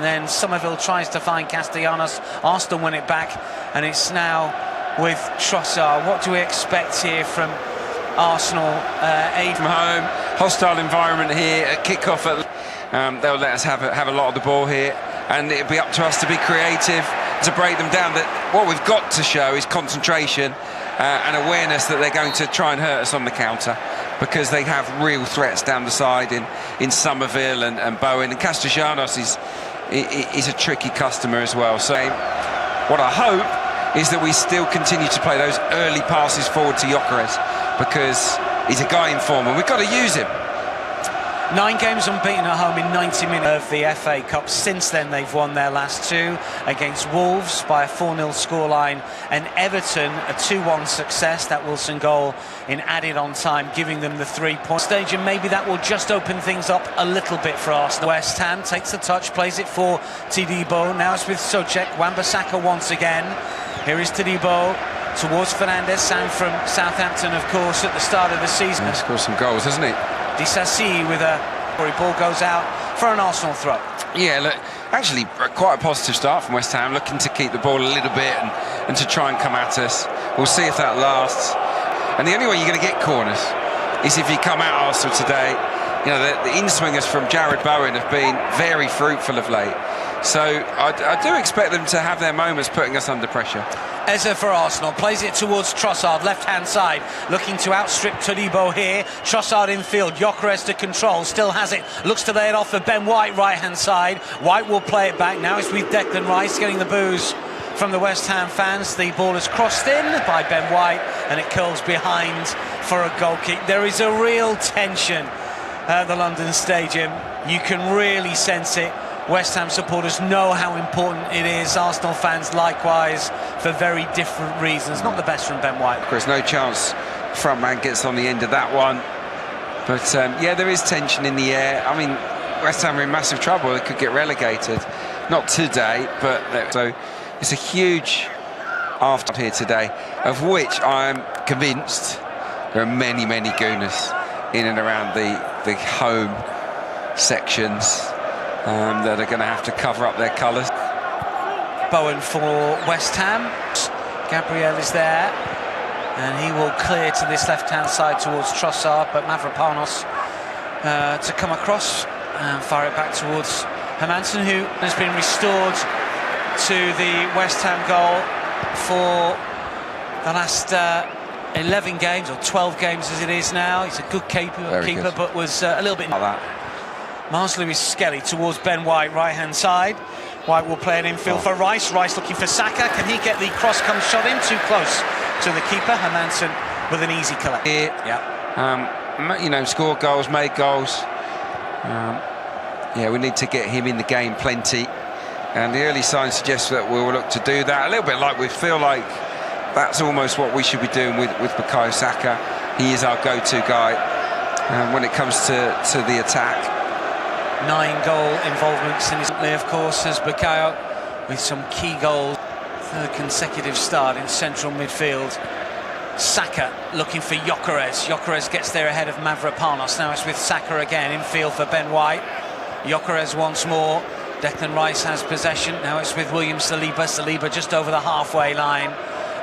then Somerville tries to find Castellanos. Arsenal win it back, and it's now with Trossard. What do we expect here from Arsenal? From home, hostile environment here at kick-off. They'll let us have a lot of the ball here, and it'll be up to us to be creative, to break them down. That what we've got to show is concentration and awareness that they're going to try and hurt us on the counter, because they have real threats down the side in Somerville and Bowen, and Castellanos is a tricky customer as well. So what I hope is that we still continue to play those early passes forward to Gyökeres, because he's a guy in form and we've got to use him. 9 games unbeaten at home in 90 minutes of the FA Cup. Since then, they've won their last 2 against Wolves by a 4-0 scoreline, and Everton a 2-1 success. That Wilson goal in added on time, giving them the 3-point stage, and maybe that will just open things up a little bit for Arsenal. West Ham takes the touch, plays it for Todibo. Now it's with Soucek. Wan-Bissaka once again. Here is Todibo towards Fernandes, sound from Southampton, of course, at the start of the season. He's scored some goals, hasn't he? Disasi with a ball goes out for an Arsenal throw. Yeah, look, actually quite a positive start from West Ham, looking to keep the ball a little bit and to try and come at us. We'll see if that lasts. And the only way you're going to get corners is if you come at Arsenal today. You know, the in-swingers from Jared Bowen have been very fruitful of late. So I do expect them to have their moments putting us under pressure. Eze for Arsenal, plays it towards Trossard, left-hand side, looking to outstrip Todibo here. Trossard in field, Gyökeres to control, still has it, looks to lay it off for Ben White, right-hand side. White will play it back, now it's with Declan Rice, getting the boos from the West Ham fans. The ball is crossed in by Ben White, and it curls behind for a goal kick. There is a real tension at the London Stadium. You can really sense it. West Ham supporters know how important it is. Arsenal fans likewise, for very different reasons. Not the best from Ben White. There's no chance front man gets on the end of that one. But yeah, there is tension in the air. I mean, West Ham are in massive trouble. They could get relegated. Not today, but so it's a huge after here today, of which I am convinced there are many, many gooners in and around the home sections that are going to have to cover up their colours. Bowen for West Ham. Gabriel is there, and he will clear to this left-hand side towards Trossard, but Mavropanos to come across and fire it back towards Hermansen, who has been restored to the West Ham goal for the last 11 games, or 12 games as it is now. He's a good keeper, but was a little bit like that. Mars-Lewis Skelly towards Ben White, right-hand side. White will play it infield for Rice. Rice looking for Saka. Can he get the cross-come shot in? Too close to the keeper. Hermansen with an easy collect. Yeah. You know, scored goals, made goals. Yeah, we need to get him in the game plenty. And the early signs suggest that we'll look to do that. A little bit like we feel like that's almost what we should be doing with Bukayo Saka. He is our go-to guy when it comes to the attack. 9 goal involvements in his play, of course, as Bukayo with some key goals. 3rd consecutive start in central midfield. Saka looking for Gyökeres. Gyökeres gets there ahead of Mavropanos. Now it's with Saka again, infield for Ben White. Gyökeres once more. Declan Rice has possession. Now it's with William Saliba. Saliba just over the halfway line,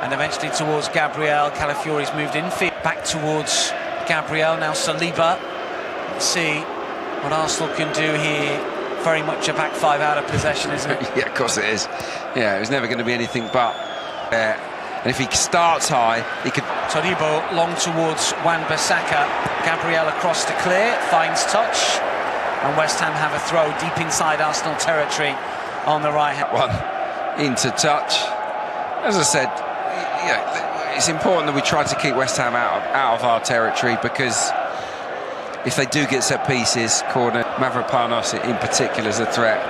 and eventually towards Gabriel. Calafiori's moved infield. Back towards Gabriel. Now Saliba. Let's see what Arsenal can do here. Very much a back 5 out of possession, isn't it? Yeah, of course it is. Yeah, it was never going to be anything but. And if he starts high, he could. Todibo long towards Wan-Bissaka. Gabriel across to clear, finds touch, and West Ham have a throw deep inside Arsenal territory on the right hand. One into touch. As I said, yeah, it's important that we try to keep West Ham out of our territory, because if they do get set pieces, corner, Mavropanos in particular is a threat.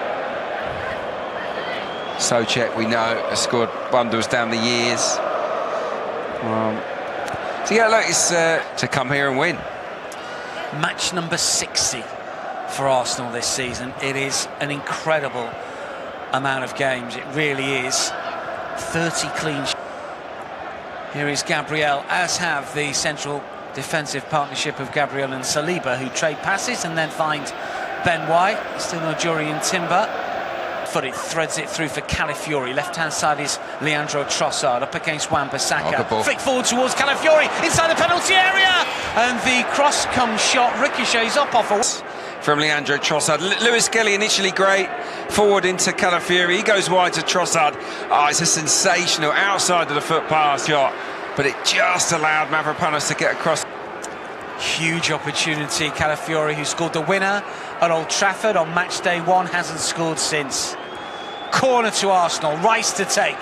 Soucek, we know, has scored bundles down the years. So yeah, look, it's to come here and win. Match number 60 for Arsenal this season. It is an incredible amount of games. It really is. 30 clean sheets. Here is Gabriel, as have the central defensive partnership of Gabriel and Saliba, who trade passes and then find Ben White. Still no Jurian Timber. Foot, it threads it through for Calafiori. Left-hand side is Leandro Trossard up against Wan-Bissaka. Flick forward towards Calafiori inside the penalty area, and the cross comes shot, ricochets up off a... From Leandro Trossard. Lewis Kelly initially great, forward into Calafiori, he goes wide to Trossard. Oh, it's a sensational outside of the foot pass shot, but it just allowed Mavropanos to get across. Huge opportunity. Calafiori, who scored the winner at Old Trafford on match day 1, hasn't scored since. Corner to Arsenal, Rice to take.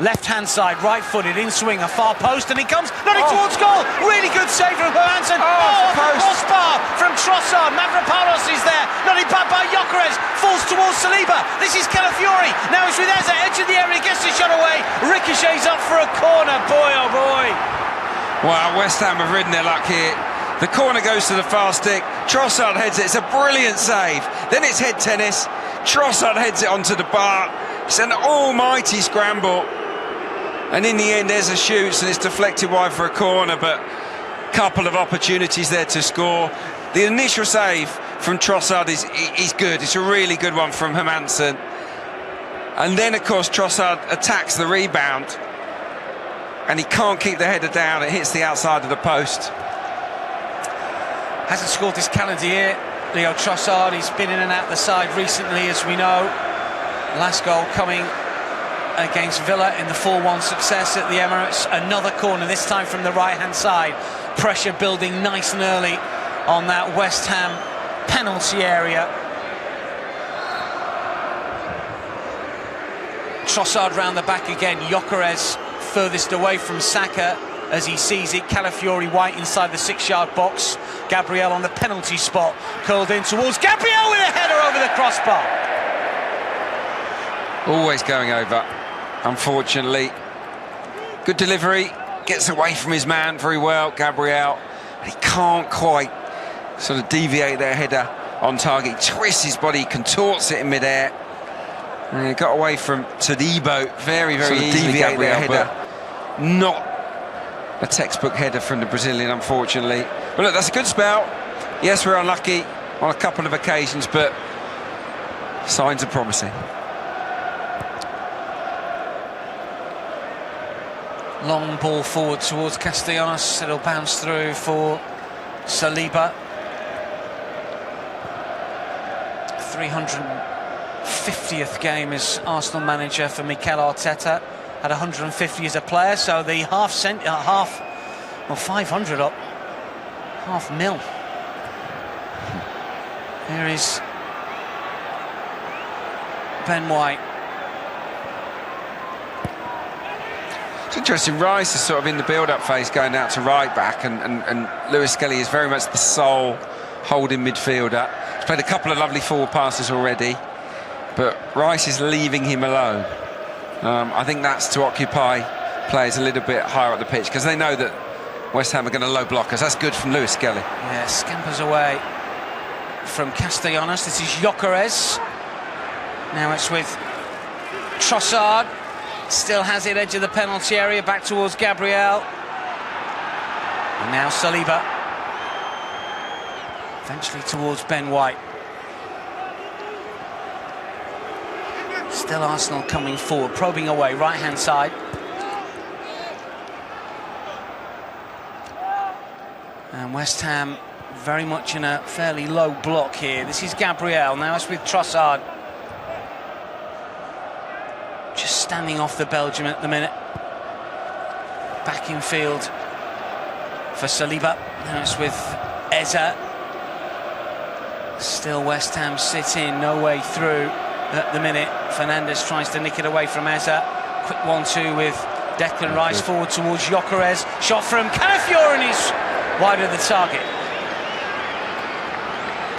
Left-hand side, right-footed, in-swinger, far post, and he comes, nodding towards goal. Really good save from Johansson. Crossbar from Trossard. Mavropanos is there, nodding back by Gyökeres, falls towards Saliba. This is Calafiori. Now it's with Eze, edge of the area, gets the shot away. Ricochets up for a corner. Boy, oh boy. Wow, West Ham have ridden their luck here. The corner goes to the far stick. Trossard heads it. It's a brilliant save. Then it's head tennis. Trossard heads it onto the bar. It's an almighty scramble. And in the end, Eze shoots and it's deflected wide for a corner, but a couple of opportunities there to score. The initial save from Trossard is good. It's a really good one from Johansson. And then, of course, Trossard attacks the rebound, and he can't keep the header down. It hits the outside of the post. Hasn't scored this calendar year, Leo Trossard. He's been in and out the side recently, as we know. Last goal coming against Villa in the 4-1 success at the Emirates. Another corner, this time from the right-hand side. Pressure building nice and early on that West Ham penalty area. Trossard round the back again. Gyökeres furthest away from Saka as he sees it. Calafiori White inside the 6-yard box. Gabriel on the penalty spot, curled in towards Gabriel with a header over the crossbar. Always going over, unfortunately. Good delivery, gets away from his man very well, Gabriel. He can't quite sort of deviate their header on target. He twists his body, contorts it in midair. And he got away from Todibo very, very easily, Gabriel, header. Not a textbook header from the Brazilian, unfortunately. But look, that's a good spell. Yes, we're unlucky on a couple of occasions, but signs are promising. Long ball forward towards Castellanos. It'll bounce through for Saliba. 350th game as Arsenal manager for Mikel Arteta. Had 150 as a player, so the 500 up, $500,000. Here is Ben White. It's interesting, Rice is sort of in the build-up phase going out to right back, and Lewis Kelly is very much the sole holding midfielder. He's played a couple of lovely forward passes already, but Rice is leaving him alone. I think that's to occupy players a little bit higher up the pitch, because they know that West Ham are going to low block us. That's good from Lewis Kelly. Yeah, scampers away from Castellanos. This is Gyökeres. Now it's with Trossard. Still has it, edge of the penalty area, back towards Gabriel. And now Saliba. Eventually towards Ben White. Still Arsenal coming forward, probing away, right-hand side. And West Ham very much in a fairly low block here. This is Gabriel, now it's with Trossard. Just standing off the Belgium at the minute. Back in field for Saliba. Now it's with Eze. Still West Ham sitting, no way through at the minute. Fernandes tries to nick it away from Eze. Quick 1-2 with Declan Rice forward towards Gyökeres. Shot from Calafiori, and he's wide of the target.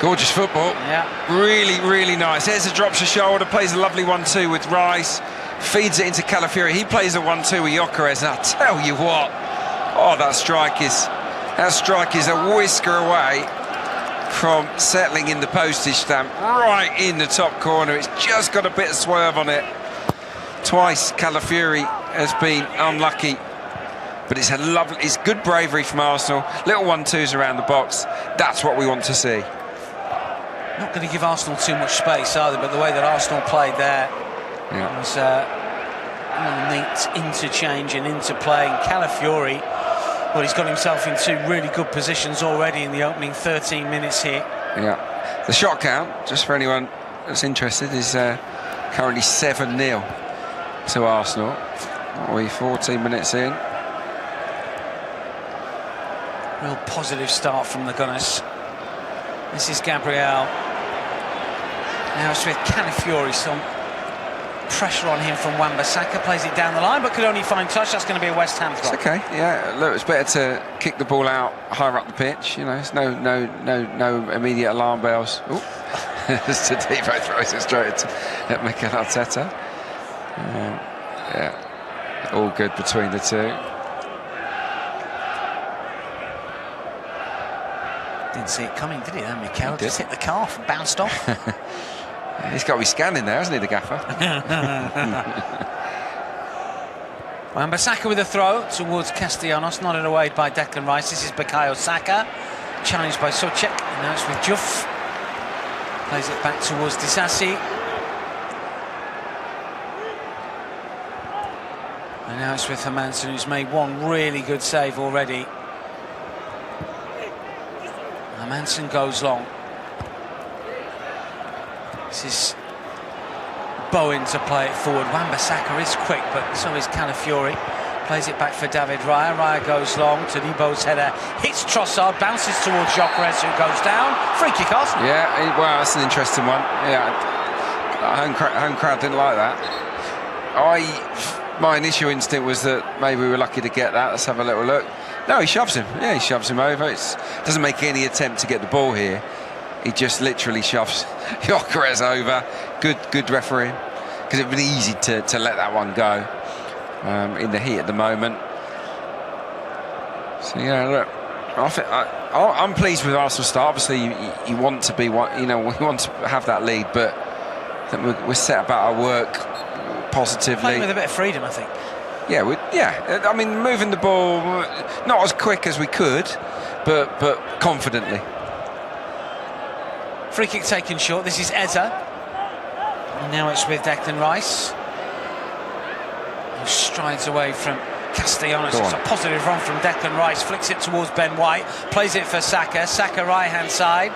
Gorgeous football. Yeah. Really, really nice. Eze drops a shoulder, plays a lovely 1-2 with Rice. Feeds it into Calafiori. He plays a 1-2 with Gyökeres, and I'll tell you what, that strike is a whisker away from settling in the postage stamp, right in the top corner. It's just got a bit of swerve on it. Twice Calafiori has been unlucky, but it's good bravery from Arsenal. Little 1-2s around the box. That's what we want to see. Not going to give Arsenal too much space, are they? But the way that Arsenal played there was a neat interchange and interplay. And Calafiori, well, he's got himself into really good positions already in the opening 13 minutes here. Yeah, the shot count, just for anyone that's interested, is currently 7-0 to Arsenal. What are we, 14 minutes in? Real positive start from the Gunners. This is Gabriel. Now it's with Calafiori, some pressure on him from Wan-Bissaka, plays it down the line but could only find touch. That's going to be a West Ham throw. It's okay, yeah, look, it's better to kick the ball out higher up the pitch, you know. It's no immediate alarm bells. Ooh. Tadibo throws it straight at Mikel Arteta. Yeah, all good between the two. Didn't see it coming, did he? Then Mikel just hit the calf and bounced off. He's got to be scanning there, hasn't he, the gaffer? Wan-Bissaka with a throw towards Castellanos, nodded away by Declan Rice. This is Bukayo Saka, challenged by Soucek, and now it's with Juff. Plays it back towards Disasi. And now it's with Hermansen, who's made one really good save already. Hermansen goes long. This is Bowen to play it forward. Wan-Bissaka is quick, but so is Calafiori. Plays it back for David Raya. Raya goes long. Tadebo's header hits Trossard, bounces towards Gyökeres, who goes down. Free kick off. Yeah, well, that's an interesting one. Yeah, home crowd didn't like that. My initial instinct was that maybe we were lucky to get that. Let's have a little look. No, he shoves him. Yeah, he shoves him over. It doesn't make any attempt to get the ball here. He just literally shoves Gyökeres over. Good refereeing, because it'd been easy to let that one go in the heat at the moment. So yeah, look, I'm pleased with Arsenal's start. Obviously, you want to be, you know, we want to have that lead, but I think we're set about our work positively. Playing with a bit of freedom, I think. Yeah, I mean, moving the ball not as quick as we could, but confidently. Free kick taken short. This is Eza. And now it's with Declan Rice, who strides away from Castellanos. It's a positive run from Declan Rice. Flicks it towards Ben White. Plays it for Saka. Saka right-hand side.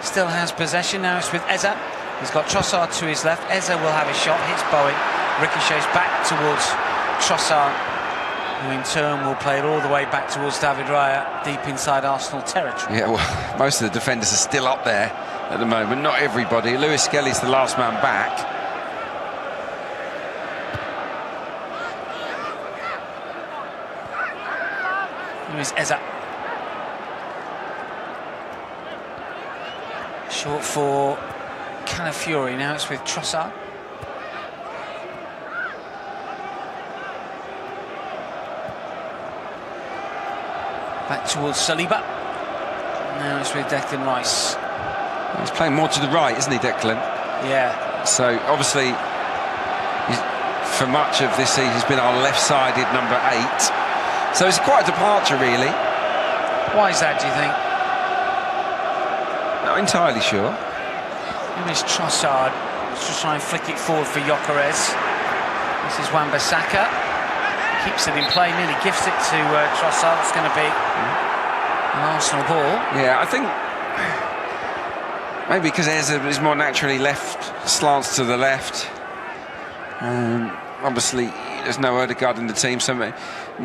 Still has possession. Now it's with Eza. He's got Trossard to his left. Eza will have a shot. Hits Bowen. Ricochets back towards Trossard, who in turn will play it all the way back towards David Raya, deep inside Arsenal territory. Yeah, well, most of the defenders are still up there at the moment. Not everybody. Lewis Skelly's the last man back. Here is Eza. Short for Calafiori. Now it's with Trossard. Back towards Saliba. Now it's with Declan Rice. He's playing more to the right, isn't he, Declan? Yeah. So obviously, for much of this season, he's been our left-sided number 8. So it's quite a departure, really. Why is that, do you think? Not entirely sure. Here is Trossard. Let's just try and flick it forward for Gyökeres. This is Wan-Bissaka. Keeps it in play, nearly gifts it to Trossard. It's going to be an Arsenal ball. Yeah, I think maybe because Eza is more naturally left, slants to the left. Obviously, there's no Ødegaard in the team, so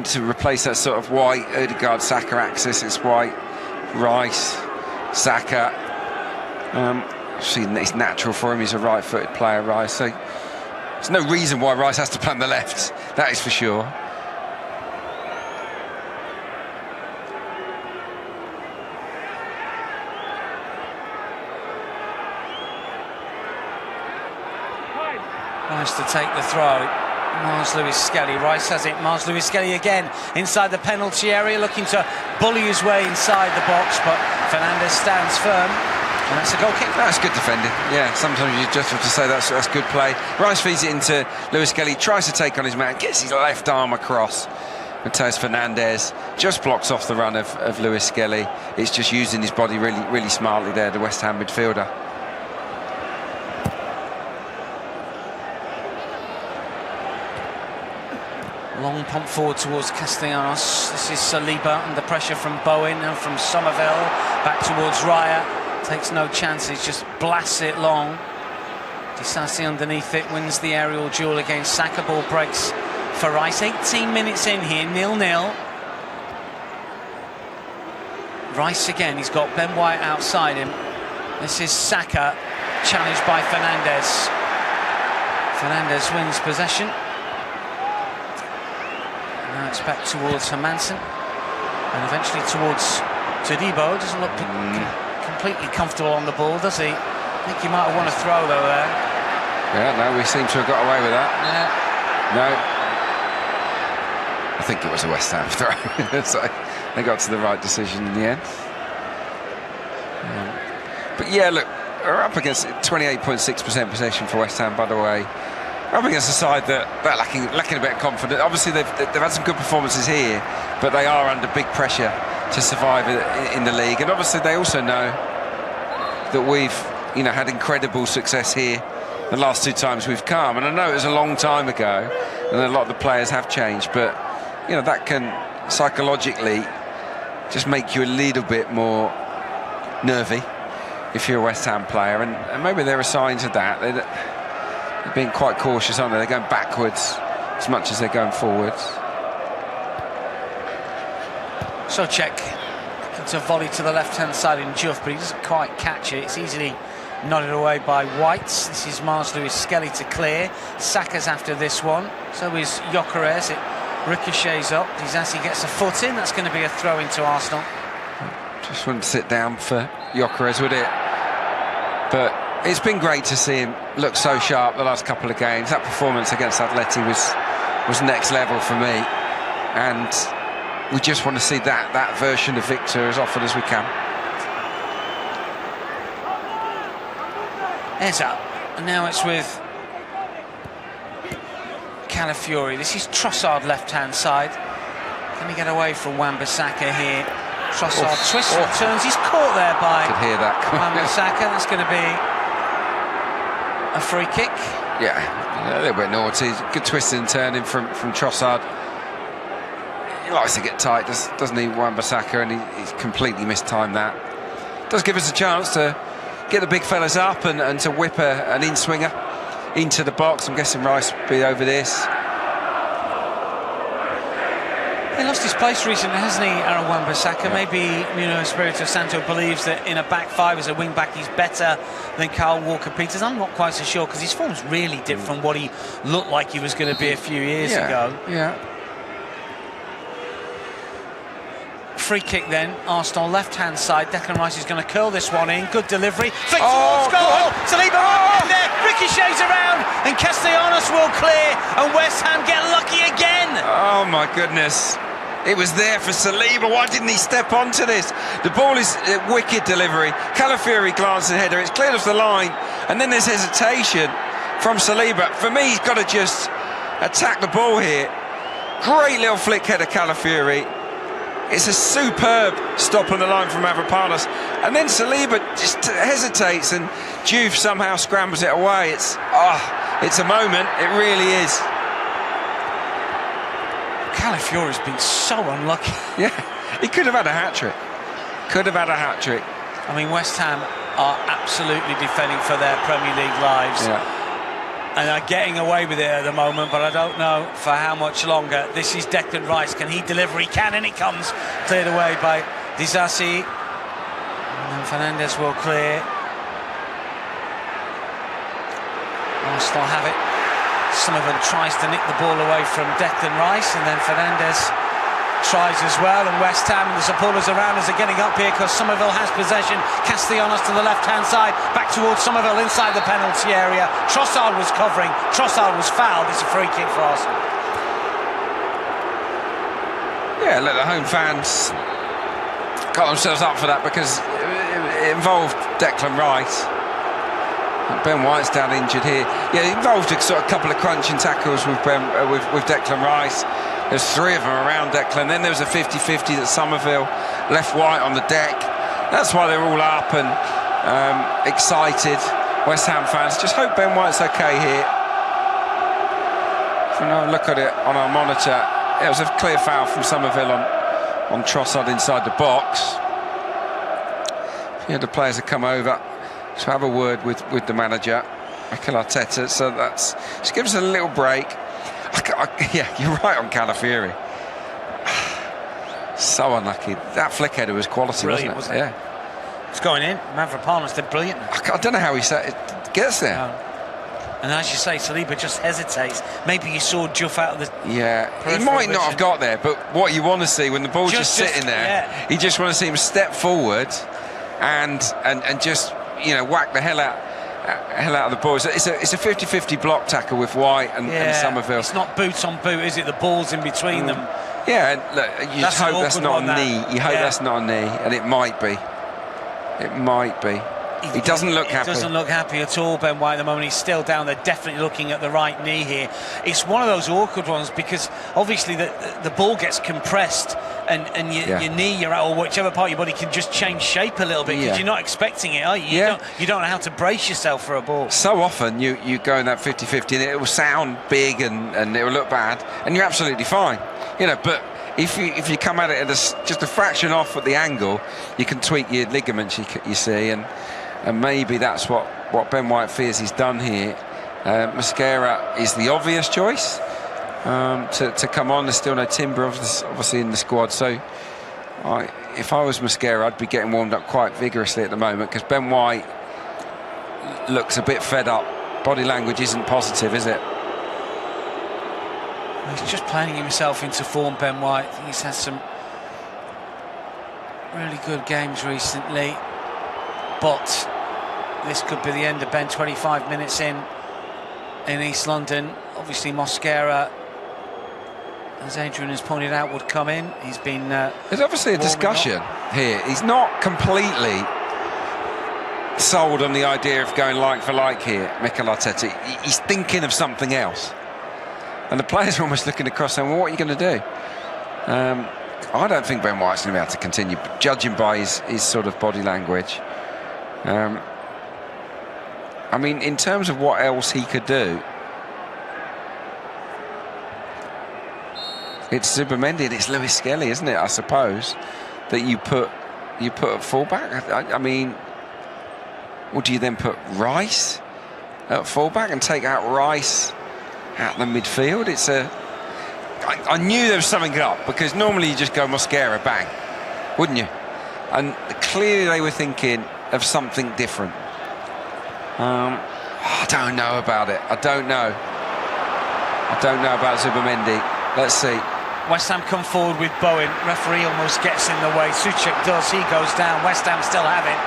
to replace that sort of White, Ødegaard, Saka axis, it's White, Rice, Saka. It's natural for him. He's a right-footed player, Rice. So there's no reason why Rice has to play on the left. That is for sure. Rice to take the throw. Mars Lewis Skelly. Rice has it. Mars Lewis Skelly again inside the penalty area, looking to bully his way inside the box, but Fernandes stands firm. And that's a goal kick. That's good defending. Yeah, sometimes you just have to say that's good play. Rice feeds it into Lewis Skelly, tries to take on his man, gets his left arm across. Mateus Fernandes just blocks off the run of Lewis Skelly. It's just using his body really smartly there, the West Ham midfielder. Long pump forward towards Castellanos. This is Saliba under pressure from Bowen and from Somerville. Back towards Raya. Takes no chances, just blasts it long. Disasi underneath it, wins the aerial duel against Saka. Ball breaks for Rice. 18 minutes in here, 0-0. Rice again, he's got Ben White outside him. This is Saka, challenged by Fernandez. Fernandez wins possession. Now it's back towards Hermansen. And eventually towards Todibo. Doesn't look completely comfortable on the ball, does he? I think he might have won a throw, though, there. Yeah, no, we seem to have got away with that. Yeah. No. I think it was a West Ham throw. So they got to the right decision in the end. But yeah, look, we're up against 28.6% possession for West Ham, by the way. We're up against a side that lacking a bit of confidence. Obviously, they've had some good performances here, but they are under big pressure to survive in the league. And obviously, they also know that we've had incredible success here the last 2 times we've come. And I know it was a long time ago, and a lot of the players have changed, but that can psychologically just make you a little bit more nervy if you're a West Ham player, and maybe there are signs of that. They're being quite cautious, aren't they? They're going backwards as much as they're going forwards. So check into volley to the left-hand side in Juff, but he doesn't quite catch it. It's easily nodded away by Whites. This is Mars Lewis Skelly to clear. Saka's after this one. So is Gyökeres. It ricochets up. Disasi gets a foot in. That's going to be a throw into Arsenal. Just wouldn't sit down for Gyökeres, would it? But it's been great to see him look so sharp the last couple of games. That performance against Atleti was next level for me, and we just want to see that version of Victor as often as we can. Eza, and now it's with Calafiori. This is Trossard left-hand side. Can he get away from Wan-Bissaka here? Trossard twists and turns. He's caught there by Could hear that. Wan-Bissaka. That's going to be a free kick. Yeah, a little bit naughty. Good twisting and turning from Trossard. He likes to get tight, doesn't he, Wan-Bissaka, and he's completely mistimed that. Does give us a chance to get the big fellas up and to whip an in-swinger into the box. I'm guessing Rice will be over this. He lost his place recently, hasn't he, Aaron Wan-Bissaka? Yeah. Maybe Nuno Espirito Santo believes that in a back five as a wing-back he's better than Kyle Walker-Peters. I'm not quite so sure, because his form's really different from what he looked like he was going to be a few years ago. Yeah. Free kick then, Arsenal left-hand side. Declan Rice is going to curl this one in. Good delivery. Flick towards goal. Saliba in there. Ricochets around, and Castellanos will clear, and West Ham get lucky again. Oh my goodness. It was there for Saliba. Why didn't he step onto this? The ball is a wicked delivery. Calafiori glancing header. It's cleared off the line, and then there's hesitation from Saliba. For me, he's got to just attack the ball here. Great little flick header, Calafiori. It's a superb stop on the line from Mavropanos, and then Saliba just hesitates, and Juve somehow scrambles it away. It's a moment. It really is. Calafiori's been so unlucky. Yeah, he could have had a hat-trick. Could have had a hat-trick. I mean, West Ham are absolutely defending for their Premier League lives. Yeah. And are getting away with it at the moment, but I don't know for how much longer. This is Declan Rice. Can he deliver? He can, and it comes cleared away by Disasi. And then Fernandez will clear. Arsenal have it. Sullivan tries to nick the ball away from Declan Rice, and then Fernandez tries as well, and West Ham, the supporters around us are getting up here because Somerville has possession. Castellanos to the left-hand side, back towards Somerville inside the penalty area. Trossard was covering, Trossard was fouled. It's a free kick for Arsenal. Yeah, let the home fans got themselves up for that, because it involved Declan Rice. Ben White's down injured here. Yeah, it involved a couple of crunching tackles with Declan Rice. There's 3 of them around Declan. Then there was a 50-50 that Somerville left White on the deck. That's why they're all up and excited. West Ham fans just hope Ben White's okay here. When I look at it on our monitor, it was a clear foul from Somerville on Trossard inside the box. The players have come over to have a word with the manager, Mikel Arteta, so that's just gives us a little break. Yeah, you're right on Calafiori. So unlucky. That flick header was quality, brilliant, wasn't it? Yeah. It's going in. Mavropanos did brilliant. I don't know how he gets there. No. And as you say, Saliba just hesitates. Maybe you saw Juff out of the... Yeah, he might not have got there, but what you want to see when the ball's just sitting there, yeah. you just want to see him step forward and just, you know, whack the hell out of the ball. It's a 50-50 block tackle with White and Somerville. It's not boot on boot, is it? The ball's in between them. Yeah, and look, you just hope that's not a knee. You hope that's not a knee, and it might be. It might be. He doesn't look happy. He doesn't look happy at all, Ben White, at the moment. He's still down there, definitely looking at the right knee here. It's one of those awkward ones because obviously the ball gets compressed and your knee, or whichever part of your body can just change shape a little bit because you're not expecting it, are you? You don't know how to brace yourself for a ball. So often you go in that 50-50 and it will sound big and it will look bad and you're absolutely fine. You know, but if you come at it at just a fraction off at the angle, you can tweak your ligaments, you see, and maybe that's what Ben White fears he's done here. Mosquera is the obvious choice to come on. There's still no Timber obviously in the squad, so if I was Mosquera, I'd be getting warmed up quite vigorously at the moment because Ben White looks a bit fed up. Body language isn't positive, is it? He's just planning himself into form, Ben White. I think he's had some really good games recently, but this could be the end of Ben. 25 minutes in East London. Obviously Mosquera, as Adrian has pointed out, would come in. He's been there's obviously a discussion here. He's not completely sold on the idea of going like for like here, Mikel Arteta. He's thinking of something else. And the players are almost looking across saying, well, what are you going to do? I don't think Ben White's going to be able to continue, judging by his sort of body language. I mean, in terms of what else he could do, it's Zubimendi and it's Lewis Skelly, isn't it, I suppose, that you put at fullback? I mean, or do you then put Rice at fullback and take out Rice at the midfield? I knew there was something up because normally you just go Mosquera, bang, wouldn't you? And clearly they were thinking of something different. I don't know about it. I don't know about Zubimendi. Let's see. West Ham come forward with Bowen. Referee almost gets in the way. Suchek does. He goes down. West Ham still have it.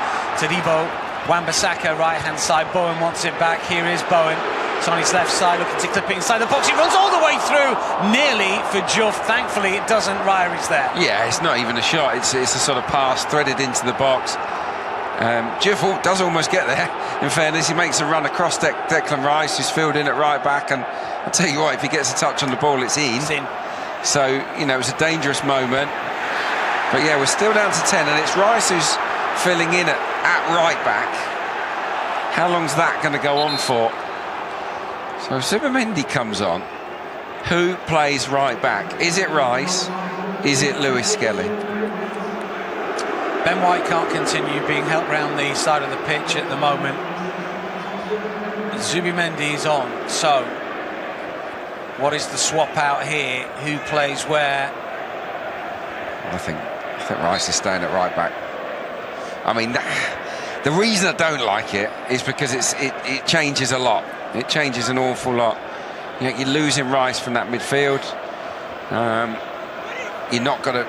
Tadibo, Wan-Bissaka, right-hand side. Bowen wants it back. Here is Bowen. It's on his left side, looking to clip it inside the box. He runs all the way through, nearly for Juff. Thankfully, it doesn't. Ryer is there. Yeah, it's not even a shot. It's a sort of pass threaded into the box. Juff does almost get there. In fairness, he makes a run across Declan Rice, who's filled in at right back. And I'll tell you what, if he gets a touch on the ball, it's in. It's in. So, you know, it was a dangerous moment. But yeah, we're still down to 10, and it's Rice who's filling in at right back. How long's that going to go on for? So Zubimendi comes on. Who plays right back? Is it Rice? Is it Lewis Skelly? Ben White can't continue being helped round the side of the pitch at the moment. Zubimendi is on. So what is the swap out here? Who plays where? I think Rice is staying at right back. I mean, the reason I don't like it is because it changes a lot. It changes an awful lot. You know, you're losing Rice from that midfield. You're not got a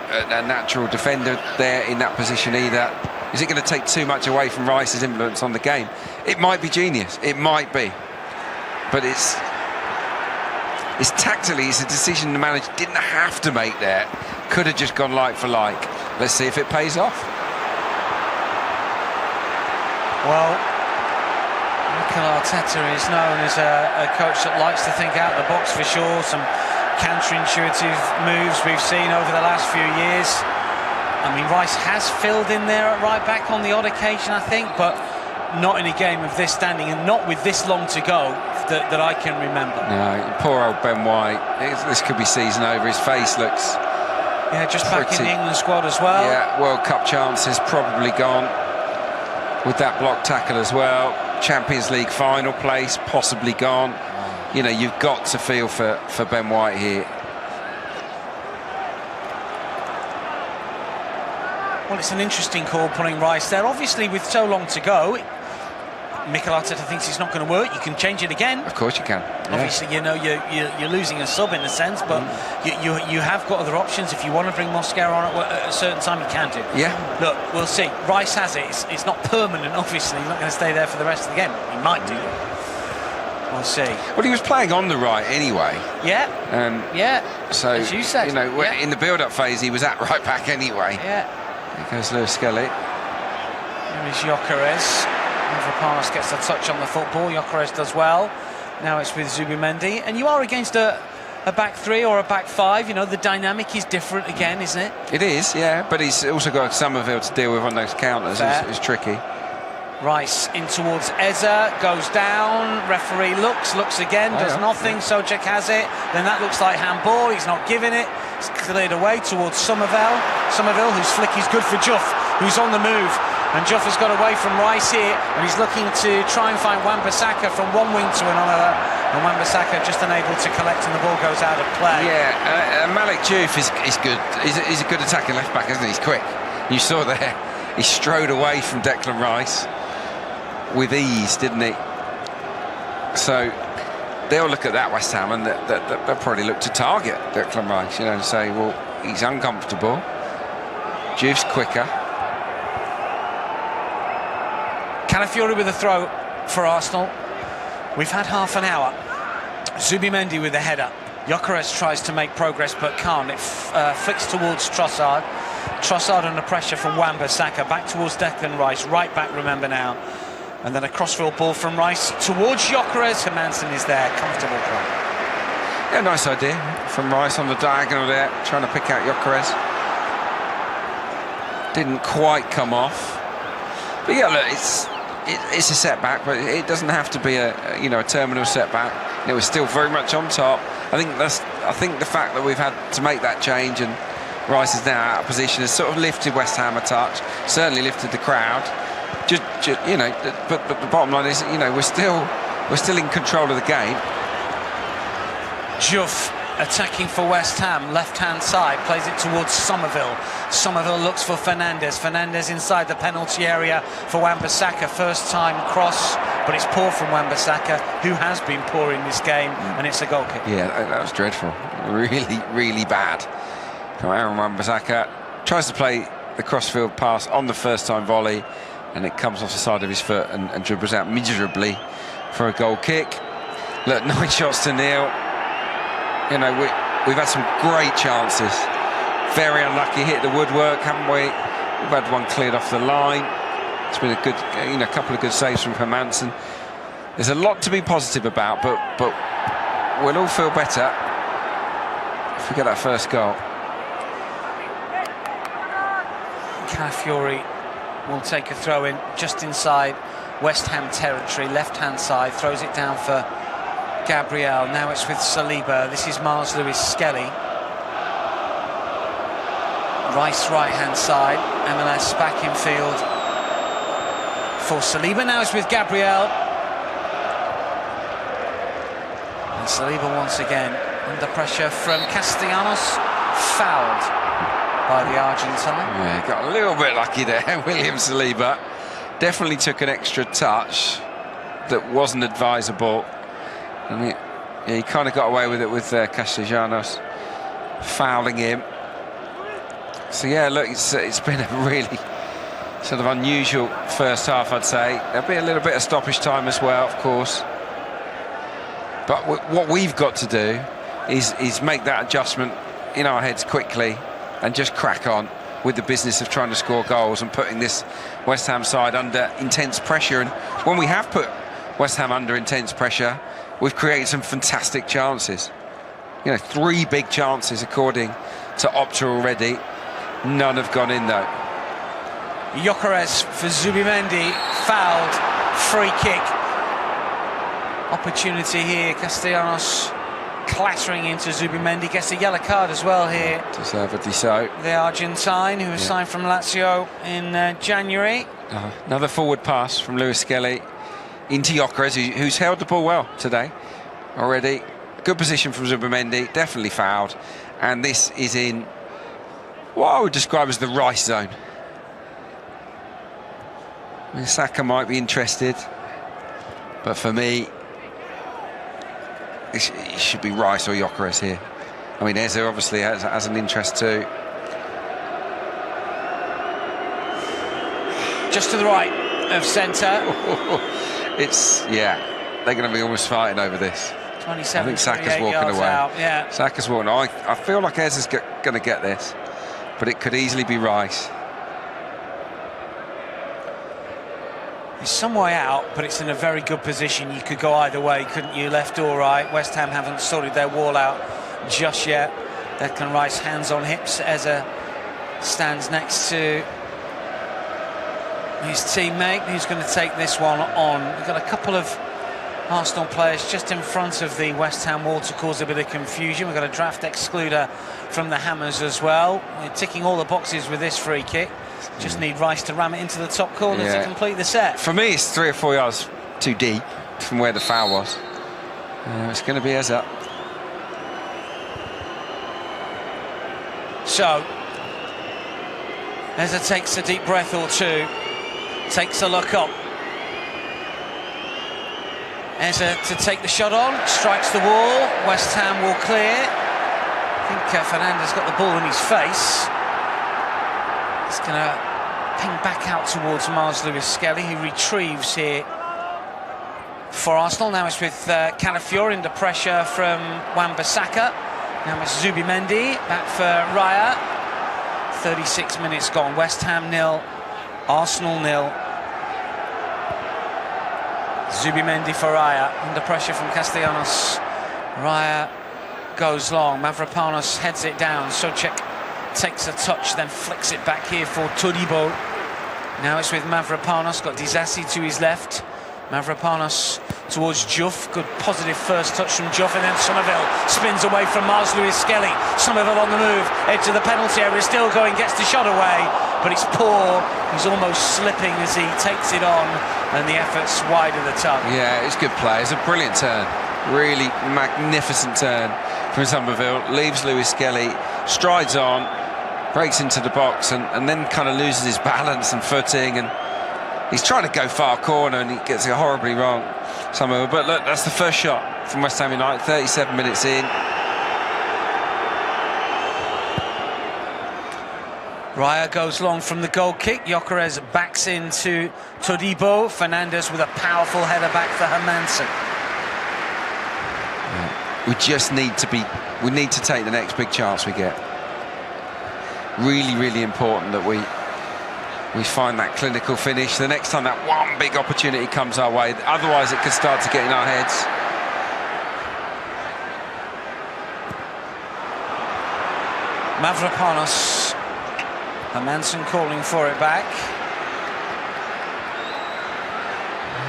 natural defender there in that position either. Is it going to take too much away from Rice's influence on the game? It might be genius. It might be. But it's tactically, it's a decision the manager didn't have to make there. Could have just gone like for like. Let's see if it pays off. Well, Mikel Arteta is known as a coach that likes to think out the box for sure. Some counterintuitive moves we've seen over the last few years. I mean, Rice has filled in there at right back on the odd occasion, I think, but not in a game of this standing and not with this long to go. that I can remember. No, poor old Ben White. This could be season over. His face looks... Yeah, just back in the England squad as well. Yeah, World Cup chances probably gone with that block tackle as well. Champions League final place possibly gone. You know, you've got to feel for Ben White here. Well, it's an interesting call pulling Rice there. Obviously, with so long to go, Mikel Arteta thinks it's not going to work. You can change it again. Of course you can. Yeah. Obviously, you know, you're losing a sub in a sense, but you have got other options. If you want to bring Mosquera on at a certain time, you can do. Yeah. Look, we'll see. Rice has it. It's not permanent, obviously. He's not going to stay there for the rest of the game. He might do. We'll see. Well, he was playing on the right anyway. Yeah. Yeah. So, as you said, you know, in the build-up phase, he was at right back anyway. Yeah. Here goes Lewis Skelly. Here is Gyökeres. Mavropanos gets a touch on the football. Gyökeres does well. Now it's with Zubimendi. And you are against a back three or a back five. You know, the dynamic is different again, isn't it? It is, yeah. But he's also got Somerville to deal with on those counters. It's tricky. Rice in towards Eza, goes down, referee looks again, does nothing, Sojek has it, then that looks like handball, he's not giving it, it's cleared away towards Somerville, whose flick is good for Juff, who's on the move, and Juff has got away from Rice here, and he's looking to try and find Wan-Bissaka from one wing to another, and Wan-Bissaka just unable to collect, and the ball goes out of play. Yeah, Malik Diouf is good, he's a good attacking left-back, isn't he? He's quick. You saw there, he strode away from Declan Rice with ease, didn't he? So they'll look at that, West Ham, and they'll probably look to target Declan Rice, you know, and say, well, he's uncomfortable. Diouf's quicker. Calafiori with a throw for Arsenal. We've had half an hour. Zubimendi with a header. Gyökeres tries to make progress but can't. It flicks towards Trossard. Trossard under pressure from Wan-Bissaka. Back towards Declan Rice. Right back, remember now. And then a crossfield ball from Rice towards Gyökeres. Hermansen is there. Comfortable play. Yeah, nice idea from Rice on the diagonal there, trying to pick out Gyökeres. Didn't quite come off. But yeah, look, it's a setback, but it doesn't have to be a terminal setback. It was still very much on top. I think the fact that we've had to make that change and Rice is now out of position has sort of lifted West Ham a touch. Certainly lifted the crowd. Just you know, but the bottom line is, you know, we're still in control of the game. Juff attacking for West Ham, left-hand side, plays it towards Somerville. Somerville looks for Fernandez. Fernandez inside the penalty area for Wan-Bissaka. First time cross, but it's poor from Wan-Bissaka, who has been poor in this game, and it's a goal kick. Yeah, that was dreadful. Really, really bad. Aaron Wan-Bissaka tries to play the crossfield pass on the first time volley, and it comes off the side of his foot and dribbles out miserably for a goal kick. Look, 9 shots to nil. You know, we've had some great chances. Very unlucky, hit the woodwork, haven't we? We've had one cleared off the line. It's been a good, a couple of good saves from Hermansen. There's a lot to be positive about, but we'll all feel better if we get that first goal. Calafiori will take a throw in just inside West Ham territory, left-hand side, throws it down for Gabriel. Now it's with Saliba. This is Mars Lewis Skelly. Rice right-hand side. MLS back in field for Saliba. Now it's with Gabriel. And Saliba once again under pressure from Castellanos. Fouled by the Argentine. Yeah, got a little bit lucky there. William Saliba definitely took an extra touch that wasn't advisable. And he kind of got away with it with Castellanos fouling him. So yeah, look, it's been a really sort of unusual first half, I'd say. There'll be a little bit of stoppage time as well, of course. But what we've got to do is make that adjustment in our heads quickly and just crack on with the business of trying to score goals and putting this West Ham side under intense pressure. And when we have put West Ham under intense pressure, we've created some fantastic chances. You know, 3 big chances according to Opta already. None have gone in though. Gyökeres for Zubimendi, fouled, free kick. opportunity here. Castellanos clattering into Zubimendi, gets a yellow card as well here. Deservedly so. The Argentine, who was signed from Lazio in January. Another forward pass from Luis Skelly into Gyökeres, who's held the ball well today already. Good position from Zubimendi, definitely fouled. And this is in what I would describe as the Rice zone. I mean, Saka might be interested, but for me, it should be Rice or Gyökeres here. I mean, Eze obviously has an interest too. Just to the right of centre. They're going to be almost fighting over this. 27, I think Saka's walking away. Out, yeah. Saka's walking away. I feel like Eze's going to get this, but it could easily be Rice. It's some way out, but it's in a very good position. You could go either way, couldn't you? Left or right. West Ham haven't sorted their wall out just yet. Declan Rice, hands on hips. Eze stands next to his teammate, who's going to take this one on. We've got a couple of Arsenal players just in front of the West Ham wall to cause a bit of confusion. We've got a draft excluder from the Hammers as well. We're ticking all the boxes with this free kick. Just need Rice to ram it into the top corner to complete the set. For me, it's 3 or 4 yards too deep from where the foul was. It's going to be Eze. So, Eze takes a deep breath or two, takes a look up. Eze to take the shot on, strikes the wall. West Ham will clear. I think Fernandez got the ball in his face. It's going to ping back out towards Mars Lewis Skelly, who retrieves here for Arsenal. Now it's with Calafiori under pressure from Wan-Bissaka. Now it's Zubimendi, back for Raya. 36 minutes gone. West Ham 0, Arsenal 0. Zubimendi for Raya, under pressure from Castellanos. Raya goes long, Mavropanos heads it down. Soucek takes a touch, then flicks it back here for Todibo. Now it's with Mavropanos, got Disasi to his left. Mavropanos towards Juff, good positive first touch from Juff, and then Somerville spins away from Mars Lewis Skelly. Somerville on the move, edge of the penalty area, still going, gets the shot away, but it's poor. He's almost slipping as he takes it on, and the effort's wide of the tongue. Yeah, it's good play. It's a brilliant turn, really magnificent turn from Somerville. Leaves Lewis Skelly, strides on, breaks into the box, and then kind of loses his balance and footing, and he's trying to go far corner and he gets it horribly wrong. Somerville, but look, that's the first shot from West Ham United, 37 minutes in. Raya goes long from the goal kick. Gyökeres backs into Todibo. Fernandez with a powerful header back for Hermansen. Yeah. We need to take the next big chance we get. Really, really important that we find that clinical finish the next time that one big opportunity comes our way. Otherwise, it could start to get in our heads. Mavropanos. Hermansen calling for it back.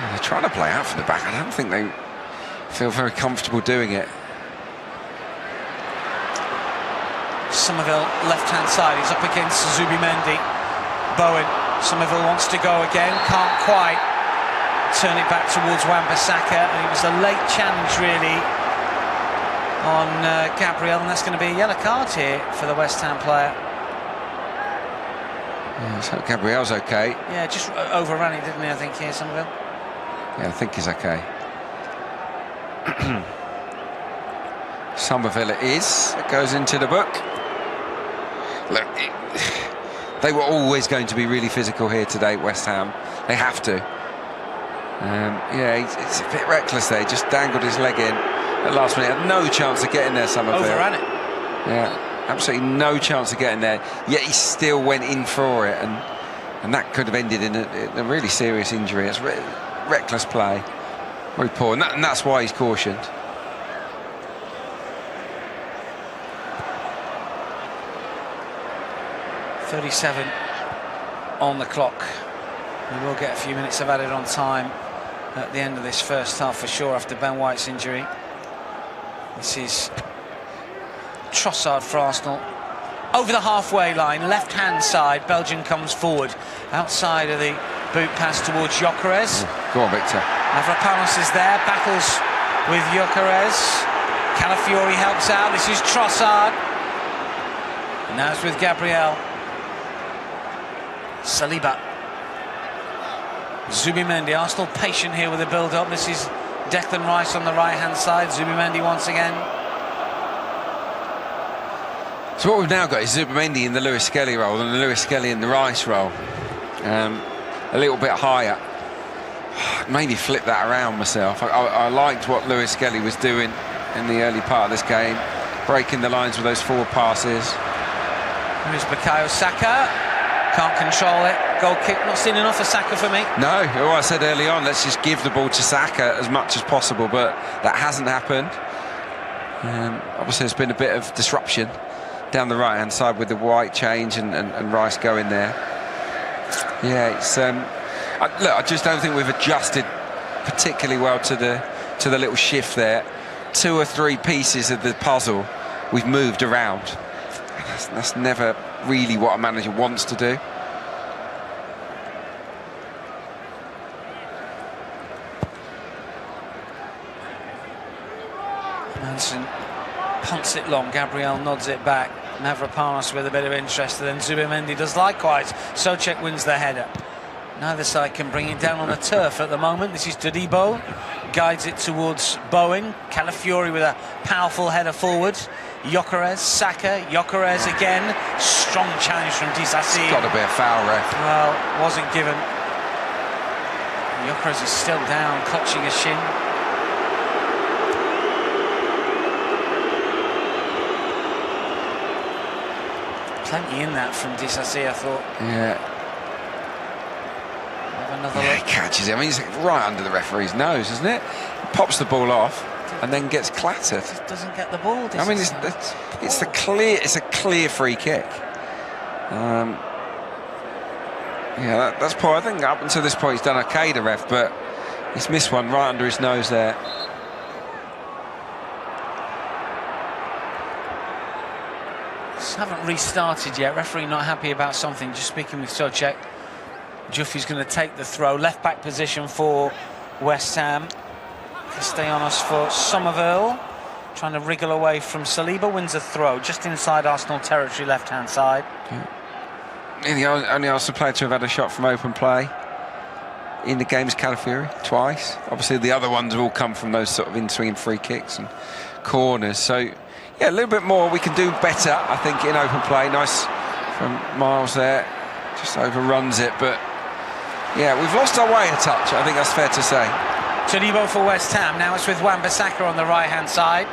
They're trying to play out from the back. I don't think they feel very comfortable doing it. Somerville, left-hand side, he's up against Zubimendi. Bowen, Somerville wants to go again, can't quite turn it back towards Wan-Bissaka, and it was a late challenge really on Gabriel, and that's going to be a yellow card here for the West Ham player. Yeah, so Gabriel's okay. Yeah, just overran it, didn't he, I think, here, Somerville? Yeah, I think he's okay. Somerville it is. It goes into the book. Look, they were always going to be really physical here today, West Ham. They have to. Yeah, it's a bit reckless there. He just dangled his leg in at last minute. Had no chance of getting there, Somerville. Overran it. Yeah, absolutely no chance of getting there. Yet he still went in for it, and that could have ended in a really serious injury. It's reckless play. Very poor, and that's why he's cautioned. .37 on the clock. We will get a few minutes of added on time at the end of this first half for sure after Ben White's injury. This is Trossard for Arsenal. Over the halfway line, left-hand side, Belgium comes forward. Outside of the boot pass towards Gyökeres. Go on, Victor. Mavropanos is there, battles with Gyökeres. Calafiori helps out, this is Trossard. And now it's with Gabriel. Saliba. Zubimendi, Arsenal patient here with the build-up. This is Declan Rice on the right-hand side. Zubimendi once again. So what we've now got is Zubimendi in the Lewis Skelly role and the Lewis Skelly in the Rice role. A little bit higher. Maybe flip that around myself. I liked what Lewis Skelly was doing in the early part of this game, breaking the lines with those forward passes. Here's Bukayo Saka. Can't control it. Goal kick, not seen enough of Saka for me. No, I said early on, let's just give the ball to Saka as much as possible, but that hasn't happened. Obviously, there's been a bit of disruption down the right-hand side with the White change and Rice going there. Yeah, it's look, I just don't think we've adjusted particularly well to the little shift there. 2 or 3 pieces of the puzzle we've moved around. That's never really what a manager wants to do. Manson punts it long, Gabriel nods it back. Mavropanos with a bit of interest, and then Zubimendi does likewise. Souček wins the header. Neither side can bring it down on the turf at the moment. This is Todibo, guides it towards Bowen. Calafiori with a powerful header forward. Gyökeres, Saka, Gyökeres again. Strong challenge from Disasi. It's got to be a foul, ref. Well, wasn't given. Gyökeres is still down, clutching a shin. Plenty in that from Disasi, I thought. Yeah. Have another Yeah, look. he catches it. I mean, he's right under the referee's nose, isn't it? Pops the ball off and then gets clattered. Just doesn't get the ball. I mean, it's a clear free kick. Yeah, that's poor. I think up until this point he's done okay, the ref, but he's missed one right under his nose there. Haven't restarted yet. Referee not happy about something. Just speaking with Souček. Juffy's going to take the throw. Left back position for West Ham. Castellanos for Somerville. Trying to wriggle away from Saliba. Wins a throw just inside Arsenal territory, left hand side. Yeah, the only Arsenal player to have had a shot from open play in the game is Calafiori, twice. Obviously the other ones have all come from those sort of in-swinging free kicks and corners. So yeah, a little bit more we can do better, I think, in open play. Nice from Miles there, just overruns it, but yeah, we've lost our way a touch, I think that's fair to say. Todibo for West Ham, now it's with Wan-Bissaka on the right hand side.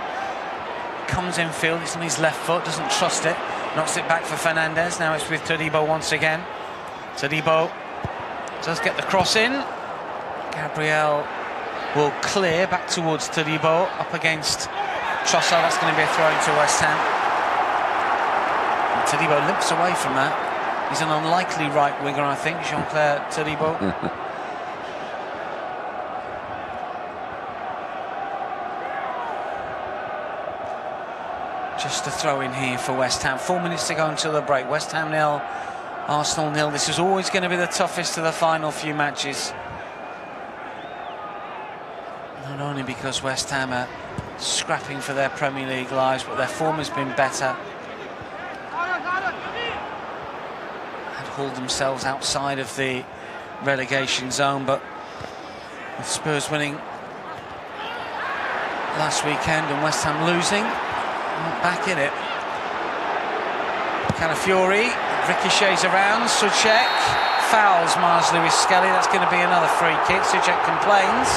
Comes infield, it's on his left foot, doesn't trust it, knocks it back for Fernandez. Now it's with Todibo once again. Todibo does get the cross in. Gabriel will clear back towards Todibo, up against Trossard. That's going to be a throw into West Ham. And Todibo limps away from that. He's an unlikely right winger, I think, Jean-Claire Todibo. Just a throw in here for West Ham. 4 minutes to go until the break. West Ham 0, Arsenal 0. This is always going to be the toughest of the final few matches. Not only because West Ham are scrapping for their Premier League lives, but their form has been better. Had hauled themselves outside of the relegation zone, but with Spurs winning last weekend and West Ham losing, not back in it. Calafiori ricochets around. Souček fouls Mars Lewis Skelly. That's going to be another free kick. Souček complains.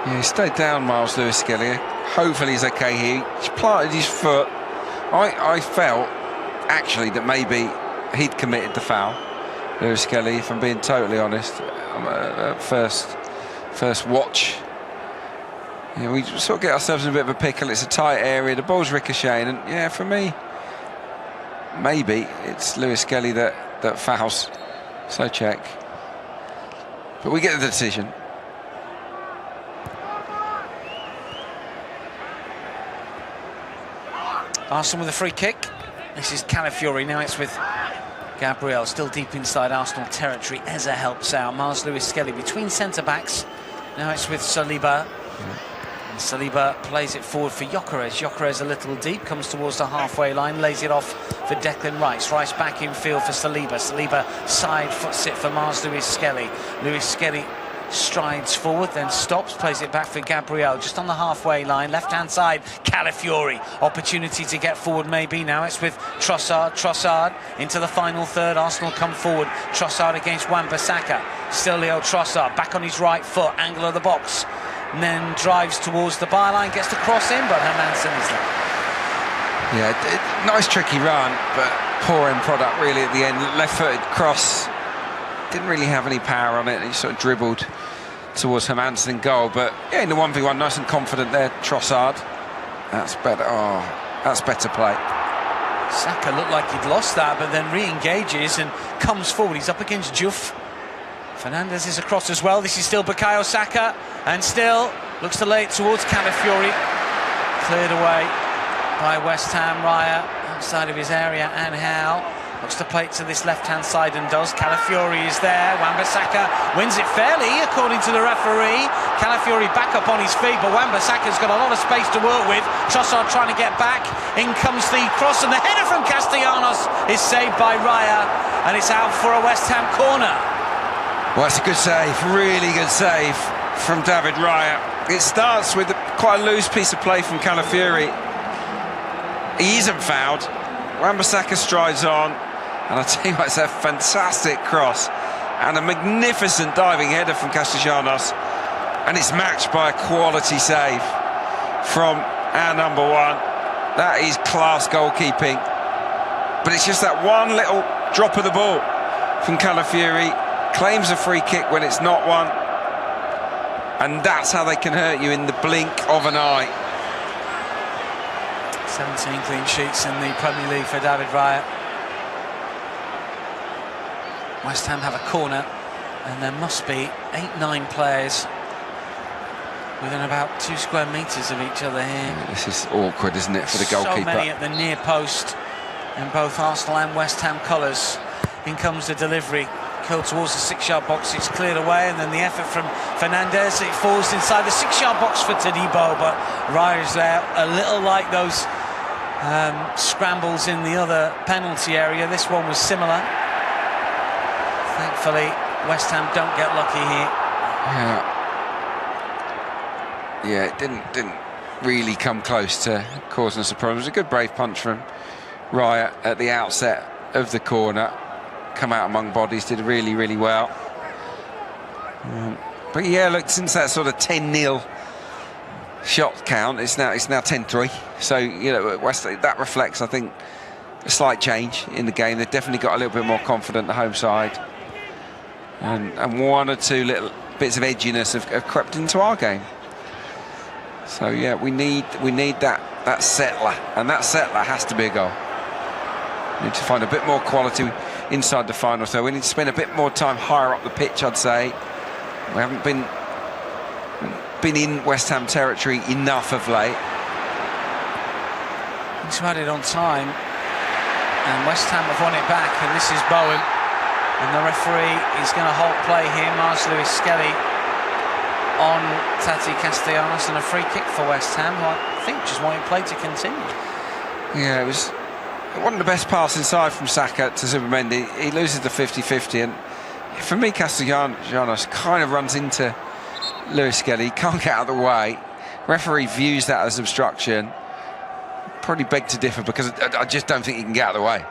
Yeah, he stayed down, Miles Lewis Skelly. Hopefully he's okay here. He's planted his foot. I felt, actually, that maybe he'd committed the foul, Lewis Skelly, if I'm being totally honest. First watch. Yeah, we sort of get ourselves in a bit of a pickle. It's a tight area. The ball's ricocheting. And, yeah, for me, maybe it's Lewis Skelly that that fouls. So check. But we get the decision. Arsenal with a free kick. This is Calafiori, now it's with Gabriel, still deep inside Arsenal territory. Eza helps out. Mars Lewis-Skelly between centre-backs. Now it's with Saliba. And Saliba plays it forward for Gyökeres. Gyökeres a little deep, comes towards the halfway line, lays it off for Declan Rice. Rice back in field for Saliba. Saliba side foot sit for Mars Lewis-Skelly. Lewis-Skelly strides forward, then stops, plays it back for Gabriel, just on the halfway line, left-hand side, Calafiori. Opportunity to get forward maybe, now it's with Trossard. Trossard into the final third, Arsenal come forward. Trossard against Wan-Bissaka. Still Leo Trossard, back on his right foot, angle of the box, and then drives towards the byline, gets the cross in, but Hermansen is there. Yeah, nice tricky run, but poor end product really at the end. Left-footed cross. Didn't really have any power on it. He sort of dribbled towards Hermansen goal. But yeah, in the 1v1, nice and confident there, Trossard. That's better. Oh, that's better play. Saka looked like he'd lost that, but then re-engages and comes forward. He's up against Juff. Fernandez is across as well. This is still Bukayo Saka, and still looks to lay it towards Calafiori. Cleared away by West Ham. Raya outside of his area, and Howe looks to play it to this left-hand side and does. Calafiori is there. Wan-Bissaka wins it fairly, according to the referee. Calafiori back up on his feet, but Wan-Bissaka's got a lot of space to work with. Trossard trying to get back. In comes the cross, and the header from Castellanos is saved by Raya, and it's out for a West Ham corner. Well, that's a good save, really good save from David Raya. It starts with quite a loose piece of play from Calafiori. He isn't fouled. Wan-Bissaka strides on, and I tell you what, it's a fantastic cross and a magnificent diving header from Castellanos, and it's matched by a quality save from our number one. That is class goalkeeping, but it's just that one little drop of the ball from Calafiori, claims a free kick when it's not one, and that's how they can hurt you in the blink of an eye. 17 clean sheets in the Premier League for David Raya. West Ham have a corner, and there must be 8-9 players within about 2 square metres of each other here. This is awkward, isn't it, for the goalkeeper? So many at the near post in both Arsenal and West Ham colours. In comes the delivery, curled towards the 6-yard box, it's cleared away, and then the effort from Fernandez, it falls inside the 6-yard box for Todibo, but Raya's there, a little like those scrambles in the other penalty area. This one was similar. Thankfully, West Ham don't get lucky here. Yeah, it didn't really come close to causing us a problem. It was a good brave punch from Raya at the outset of the corner. Come out among bodies, did really, really well. But yeah, look, since that sort of 10-0 shot count, it's now 10-3. So, you know, that reflects, I think, a slight change in the game. They've definitely got a little bit more confident, the home side. And one or two little bits of edginess have crept into our game. So yeah, we need that settler, and that settler has to be a goal. We need to find a bit more quality inside the final, so we need to spend a bit more time higher up the pitch, I'd say. We haven't been in West Ham territory enough of late. He's had it on time, and West Ham have won it back, and this is Bowen, and the referee is going to halt play here. Mars Lewis-Skelly on Tati Castellanos, and a free kick for West Ham, who I think just wanted play to continue. Yeah, it wasn't the best pass inside from Saka to Zubimendi. He loses the 50-50, and for me, Castellanos kind of runs into Lewis-Skelly. He can't get out of the way. Referee views that as obstruction. Probably beg to differ, because I just don't think he can get out of the way.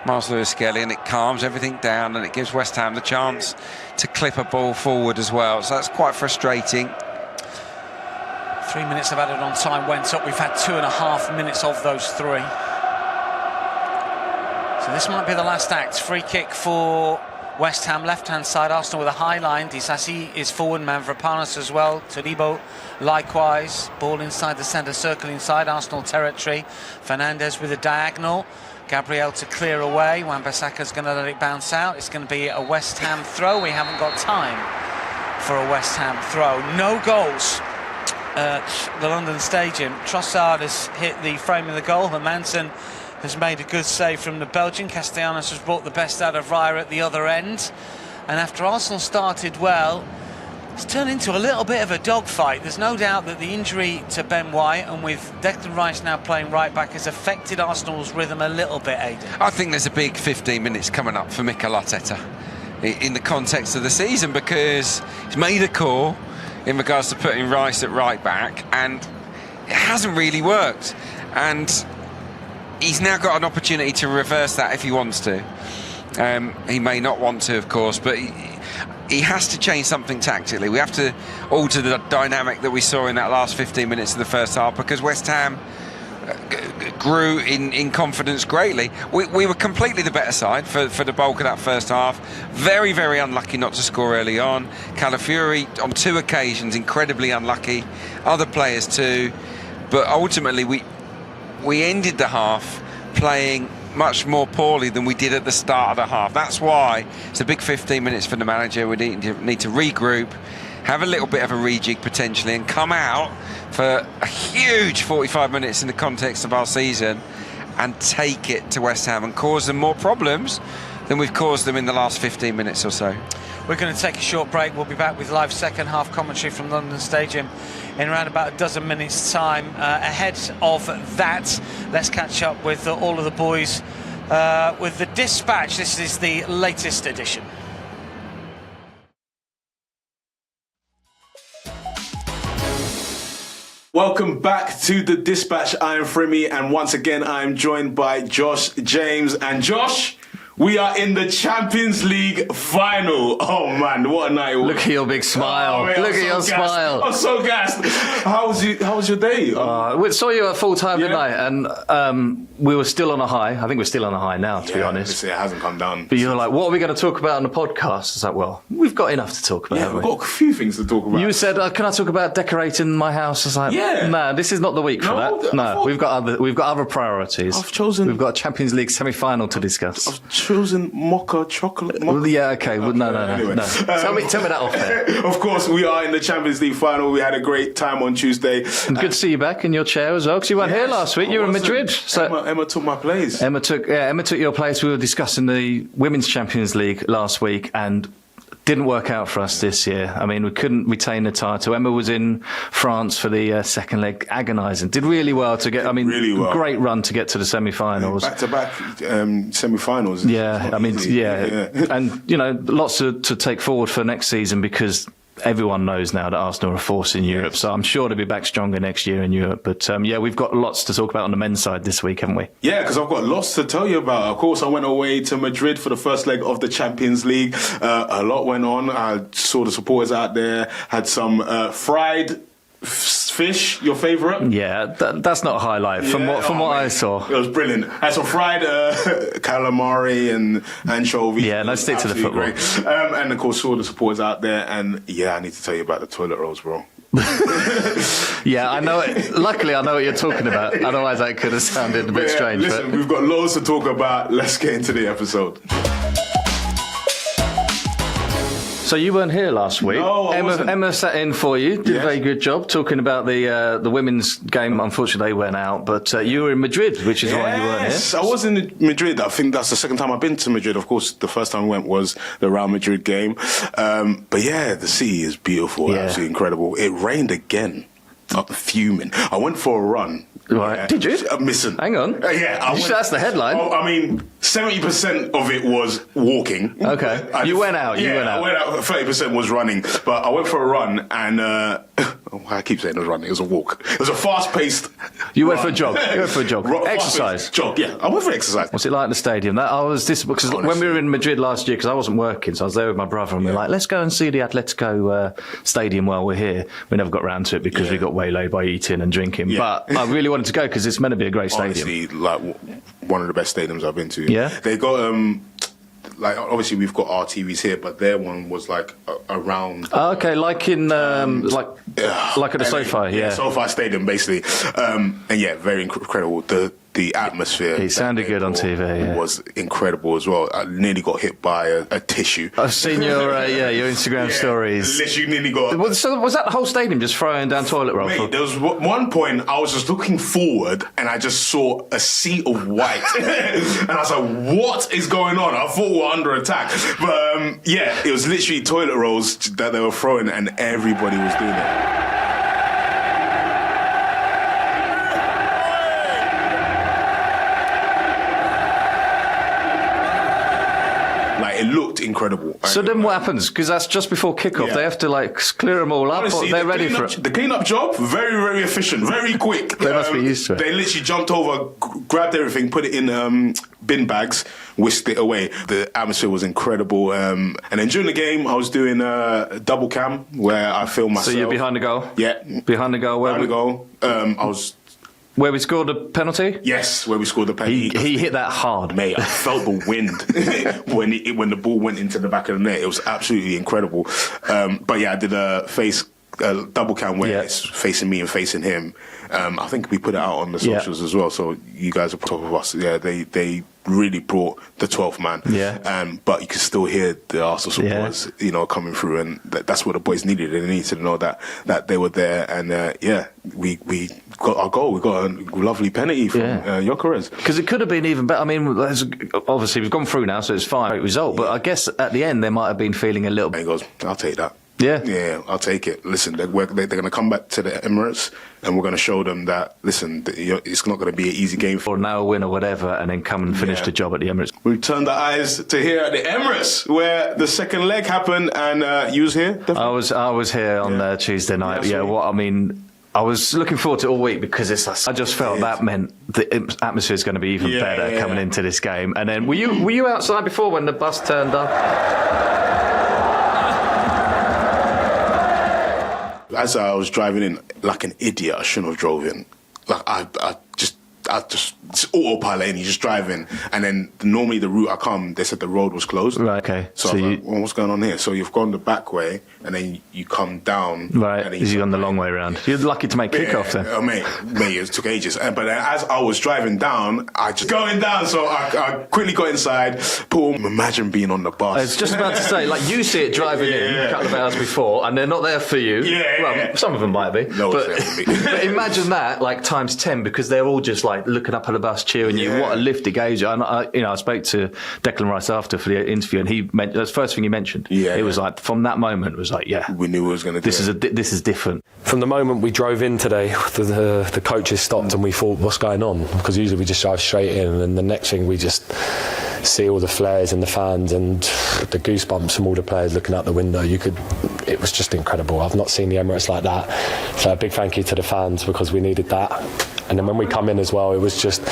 Mars Lewis-Skelly, and it calms everything down, and it gives West Ham the chance to clip a ball forward as well. So that's quite frustrating. 3 minutes of added on time went up. We've had 2.5 minutes of those 3. So this might be the last act. Free kick for West Ham, left-hand side. Arsenal with a high line. Disasi is forward. Mavropanos as well. Todibo likewise. Ball inside the centre circle, inside Arsenal territory. Fernandez with a diagonal. Gabriel to clear away. Wan-Bissaka's going to let it bounce out. It's going to be a West Ham throw. We haven't got time for a West Ham throw. No goals at the London Stadium. Trossard has hit the frame of the goal. Hermansen has made a good save from the Belgian. Castellanos has brought the best out of Raya at the other end. And after Arsenal started well, it's turned into a little bit of a dogfight. There's no doubt that the injury to Ben White, and with Declan Rice now playing right back, has affected Arsenal's rhythm a little bit, Aidan. I think there's a big 15 minutes coming up for Mikel Arteta in the context of the season, because he's made a call in regards to putting Rice at right back, and it hasn't really worked. And he's now got an opportunity to reverse that if he wants to. He may not want to, of course, but he has to change something tactically. We have to alter the dynamic that we saw in that last 15 minutes of the first half, because West Ham grew in confidence greatly. We were completely the better side for the bulk of that first half. Very, very unlucky not to score early on. Calafiori on 2 occasions incredibly unlucky. Other players too. But ultimately we ended the half playing much more poorly than we did at the start of the half. That's why it's a big 15 minutes for the manager. We need to regroup, have a little bit of a rejig potentially, and come out for a huge 45 minutes in the context of our season and take it to West Ham and cause them more problems than we've caused them in the last 15 minutes or so. We're going to take a short break. We'll be back with live second half commentary from London Stadium in around about a dozen minutes' time. Ahead of that, let's catch up with all of the boys with the Dispatch. This is the latest edition. Welcome back to the Dispatch. I am Frimmy, and once again I am joined by Josh, James, and Josh. We are in the Champions League final. Oh man, what a night! Look at your big smile. Oh, Look at your smile. I'm so gassed. How was your day? We saw you at full time tonight, and we were still on a high. I think we're still on a high now, to be honest. It hasn't come down. But you were like, what are we going to talk about on the podcast? It's like, well, we've got enough to talk about, Yeah, haven't we've we? got a few things to talk about. You said, can I talk about decorating my house? I was like, no, this is not the week for that. No, we've got other priorities. We've got a Champions League semi-final to discuss. I've chosen mocha chocolate. Well, yeah, okay. Well, no. Anyway. No. Tell me that off there. Of course, we are in the Champions League final. We had a great time on Tuesday. And good to see you back in your chair as well, because you weren't here last week. You were in Madrid. So Emma took my place. Emma took your place. We were discussing the Women's Champions League last week, and didn't work out for us this year. I mean, we couldn't retain the title. Emma was in France for the second leg, agonising. Did really well to get. I mean, really well. Great run to get to the semi-finals. Back-to-back semi-finals. Yeah, I mean, and lots to take forward for next season, because everyone knows now that Arsenal are a force in Europe, so I'm sure to be back stronger next year in Europe. But we've got lots to talk about on the men's side this week, haven't we? Yeah, because I've got lots to tell you about. Of course, I went away to Madrid for the first leg of the Champions League. A lot went on. I saw the supporters out there, had some fried fish, your favourite? Yeah, that's not a highlight from what I saw. It was brilliant. I had some fried calamari and anchovies. Yeah, let's stick to the football. Great. And of course, saw the supporters out there, and I need to tell you about the toilet rolls, bro. Yeah, I know it. Luckily, I know what you're talking about. Otherwise, that could have sounded a bit strange. Listen, we've got loads to talk about. Let's get into the episode. So you weren't here last week. No, I wasn't. Emma sat in for you. Did a very good job talking about the women's game. Unfortunately, they went out, but you were in Madrid, which is why you weren't here. Yes, I was in Madrid. I think that's the second time I've been to Madrid. Of course, the first time I went was the Real Madrid game. But yeah, the city is beautiful, absolutely incredible. It rained again. I'm fuming. I went for a run. Right. Yeah. Did you? Missing. Hang on. That's the headline. Oh, I mean, 70% of it was walking. Okay. You went out. I went out. 30% was running. But I went for a run, and I keep saying it was running. It was a walk. It was a fast-paced. You went for a jog. Exercise. Jog. Yeah, I went for exercise. What's it like at the stadium? I was disappointed because when we were in Madrid last year, because I wasn't working, so I was there with my brother, and we were like, let's go and see the Atletico stadium while we're here. We never got round to it because we got waylaid by eating and drinking. But I really wanted to go because it's meant to be a great stadium. Honestly, like one of the best stadiums I've been to. Yeah. They got like obviously we've got our TVs here, but their one was like around. Okay, like in like at the SoFi, SoFi Stadium basically, and very incredible. the atmosphere. He sounded good on TV. Yeah. Was incredible as well. I nearly got hit by a tissue. I've seen your Instagram stories. Literally nearly got. So was that the whole stadium just throwing down toilet roll? Mate, there was one point I was just looking forward and I just saw a sea of white, and I was like, "What is going on?" I thought we were under attack, but it was literally toilet rolls that they were throwing, and everybody was doing it. It looked incredible. So then what happens? Because that's just before kickoff. Yeah. They have to like clear them all up. Honestly, They're ready for it. The clean-up job, very, very efficient, very quick. They must be used to it. They literally jumped over, grabbed everything, put it in bin bags, whisked it away. The atmosphere was incredible. And then during the game, I was doing a double cam where I filmed myself. So you're behind the goal? Yeah. Behind the goal? Behind the goal. I was... Where we scored a penalty? Yes, where we scored the penalty. He hit that hard. Mate, I felt the wind when the ball went into the back of the net. It was absolutely incredible. But yeah, I did a double cam where it's facing me and facing him. I think we put it out on the socials as well, so you guys are top of us. Yeah, they really brought the 12th man. Yeah. But you could still hear the Arsenal supporters, coming through, and that's what the boys needed. They needed to know that they were there, and we got our goal. We got a lovely penalty from Gyökeres. Because it could have been even better. I mean, obviously we've gone through now, so it's fine. Great result, but I guess at the end they might have been feeling a little. And he goes, "I'll take that." Yeah, I'll take it. Listen, they're going to come back to the Emirates, and we're going to show them that, listen, it's not going to be an easy game. Or now win or whatever, and then come and finish the job at the Emirates. We turned our eyes to here at the Emirates, where the second leg happened, and you was here? Definitely? I was here on Tuesday night. I was looking forward to it all week because I just felt that meant the atmosphere is going to be even better coming into this game. And then were you outside before when the bus turned up? As I was driving in, like an idiot, I shouldn't have drove in. Like I just it's autopilot and you just drive in, and then normally the route I come, they said the road was closed. Right. Okay. So I was like, well, what's going on here? So you've gone the back way, and then you come down. Right. You've gone the long way around. You're lucky to make kickoff then. Oh, mate, it took ages. But as I was driving down, so I quickly got inside. Imagine being on the bus. I was just about to say, like, you see it driving in a couple of hours before, and they're not there for you. Well, some of them might be. No one's there for me. But imagine that, like, times 10, because they're all just like looking up at the bus, cheering you. What a lift it gave you. And I spoke to Declan Rice after for the interview, and that's the first thing he mentioned. It was like, from that moment, it was like, we knew it was going to do this is different. From the moment we drove in today, the coaches stopped and we thought, what's going on? Because usually we just drive straight in, and then the next thing we just see all the flares and the fans and the goosebumps from all the players looking out the window. It was just incredible. I've not seen the Emirates like that. So a big thank you to the fans, because we needed that. And then when we come in as well, it was just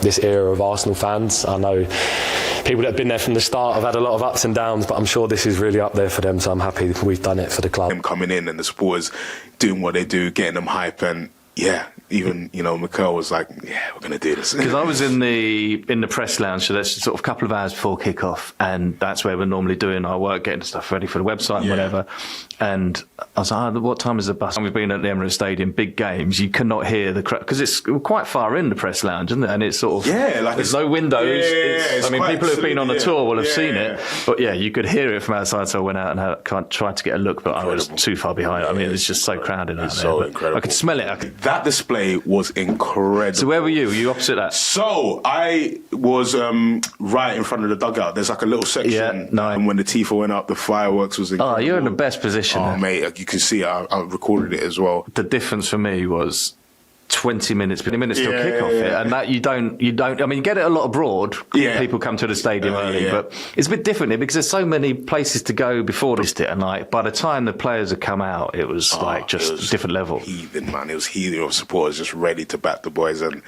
this era of Arsenal fans. I know people that have been there from the start have had a lot of ups and downs, but I'm sure this is really up there for them, so I'm happy we've done it for the club. Them coming in and the supporters doing what they do, getting them hype, and even Mikel was like, we're going to do this. Because I was in the press lounge, so that's sort of a couple of hours before kickoff, and that's where we're normally doing our work, getting stuff ready for the website and whatever. And I was like, what time is the bus? And we've been at the Emirates Stadium, big games. You cannot hear the crowd because it's quite far in the press lounge, isn't it? And it's sort of there's no windows. People who've been on the tour will have seen it, but you could hear it from outside. So I went out and tried to get a look, but I was too far behind. I mean, it was just so crowded out there. Incredible. I could smell it. That display was incredible. So where were you? Were you opposite that? So I was right in front of the dugout. There's like a little section. And when the Tifo went up, the fireworks was incredible. Oh, you're in the best position. Oh, mate, you can see it. I recorded it as well. The difference for me was 20 minutes till kick-off here, and that you don't. I mean, you get it a lot abroad. People come to the stadium early, but it's a bit different here because there's so many places to go before this. And like by the time the players had come out, it was like just a different level. Heathen, man. It was heathen of supporters just ready to back the boys, and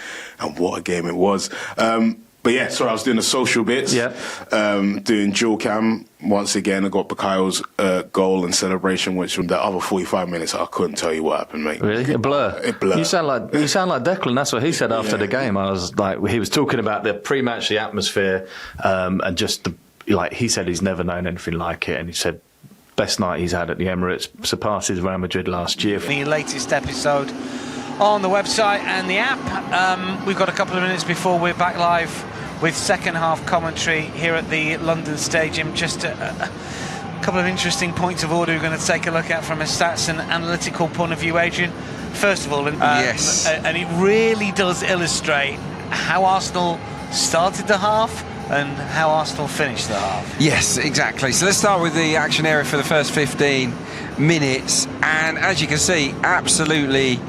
what a game it was. But so I was doing the social bits, doing dual cam. Once again, I got Bakayle's goal and celebration, which from the other 45 minutes, I couldn't tell you what happened, mate. Really? A blur? A blur. You sound like Declan. That's what he said after the game. I was like, he was talking about the pre-match, the atmosphere, and just he said he's never known anything like it, and he said best night he's had at the Emirates, surpasses Real Madrid last year. The latest episode on the website and the app. We've got a couple of minutes before we're back live with second half commentary here at the London Stadium. Just a couple of interesting points of order we're going to take a look at from a stats and analytical point of view, Adrian. First of all, yes, and it really does illustrate how Arsenal started the half and how Arsenal finished the half. Yes, exactly. So let's start with the action area for the first 15 minutes, and as you can see, absolutely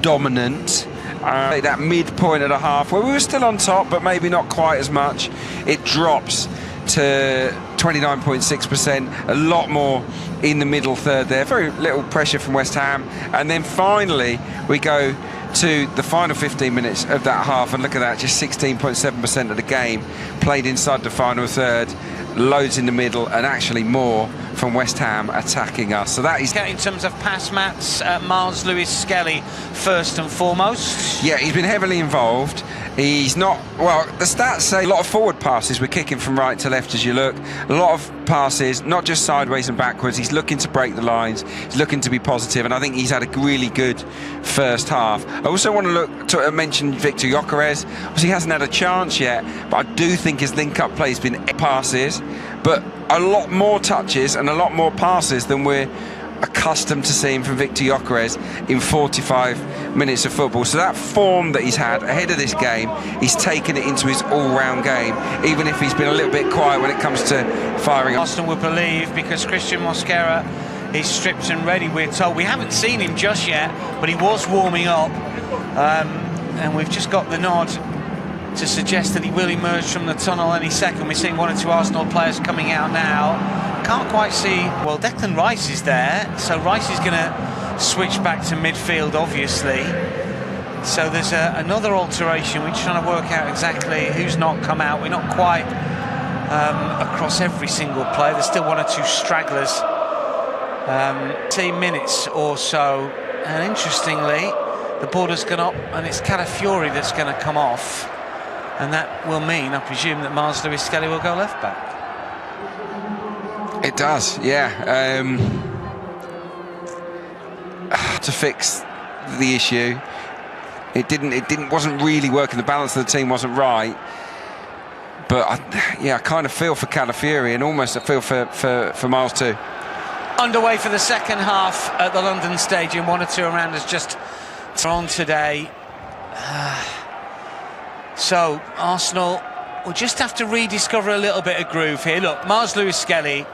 dominant. That midpoint of the half where we were still on top but maybe not quite as much, it drops to 29.6%, a lot more in the middle third there, very little pressure from West Ham, and then finally we go to the final 15 minutes of that half, and look at that, just 16.7% of the game played inside the final third, loads in the middle, and actually more from West Ham attacking us. So that is... In terms of pass mats, Miles Lewis-Skelly first and foremost. Yeah, he's been heavily involved. He's not... Well, the stats say a lot of forward passes. We're kicking from right to left as you look. A lot of passes, not just sideways and backwards. He's looking to break the lines. He's looking to be positive, and I think he's had a really good first half. I also want to look to mention Victor Gyökeres. Obviously, he hasn't had a chance yet, but I do think his link-up play has been passes, but a lot more touches and a lot more passes than we're accustomed to seeing from Victor Gyökeres in 45 minutes of football. So that form that he's had ahead of this game, he's taken it into his all-round game, even if he's been a little bit quiet when it comes to firing. Arsenal will believe, because Christian Mosquera is stripped and ready, we're told. We haven't seen him just yet, but he was warming up, and we've just got the nod to suggest that he will emerge from the tunnel any second. We're seeing one or two Arsenal players coming out now. Can't quite see... Well, Declan Rice is there, so Rice is going to switch back to midfield, obviously. So there's another alteration. We're trying to work out exactly who's not come out. We're not quite across every single player. There's still one or two stragglers. 10 minutes or so. And interestingly, the border's gone up, and it's Calafiori that's going to come off. And that will mean, I presume, that Miles Lewis-Skelly will go left back. It does, yeah. To fix the issue, it wasn't really working. The balance of the team wasn't right. But I kind of feel for Calafiori, and almost I feel for Miles too. Underway for the second half at the London Stadium. One or two around us just on today. So Arsenal will just have to rediscover a little bit of groove here. Look, Miles Lewis-Skelly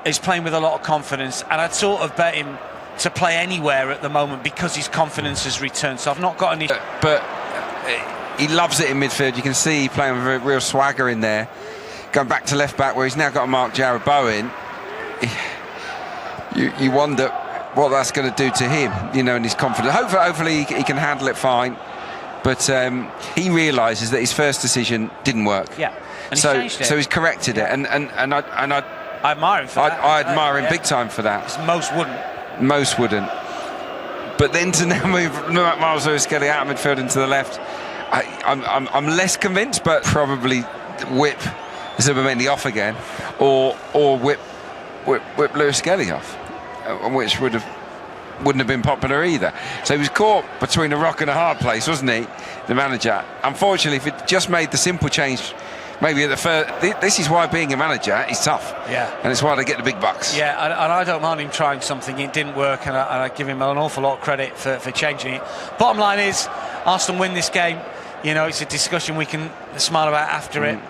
is playing with a lot of confidence, and I'd sort of bet him to play anywhere at the moment because his confidence has returned. So I've not got any... But he loves it in midfield. You can see he's playing with a real swagger in there. Going back to left back, where he's now got to mark Jarrod Bowen. You wonder what that's going to do to him, and his confidence. Hopefully he can handle it fine. But he realises that his first decision didn't work. Yeah, and so changed it. So he's corrected it, and I admire him for that. I admire him big time for that. Most wouldn't. But then to now move Miles Lewis-Skelly out of midfield into the left, I'm less convinced, but probably whip Zubimendi off again, or whip Lewis-Skelly off, which wouldn't have been popular either. So he was caught between a rock and a hard place, wasn't he, the manager? Unfortunately, if it just made the simple change, maybe at the first... This is why being a manager is tough. Yeah. And it's why they get the big bucks. Yeah, and I don't mind him trying something. It didn't work, and I give him an awful lot of credit for changing it. Bottom line is, Arsenal win this game. It's a discussion we can smile about after it.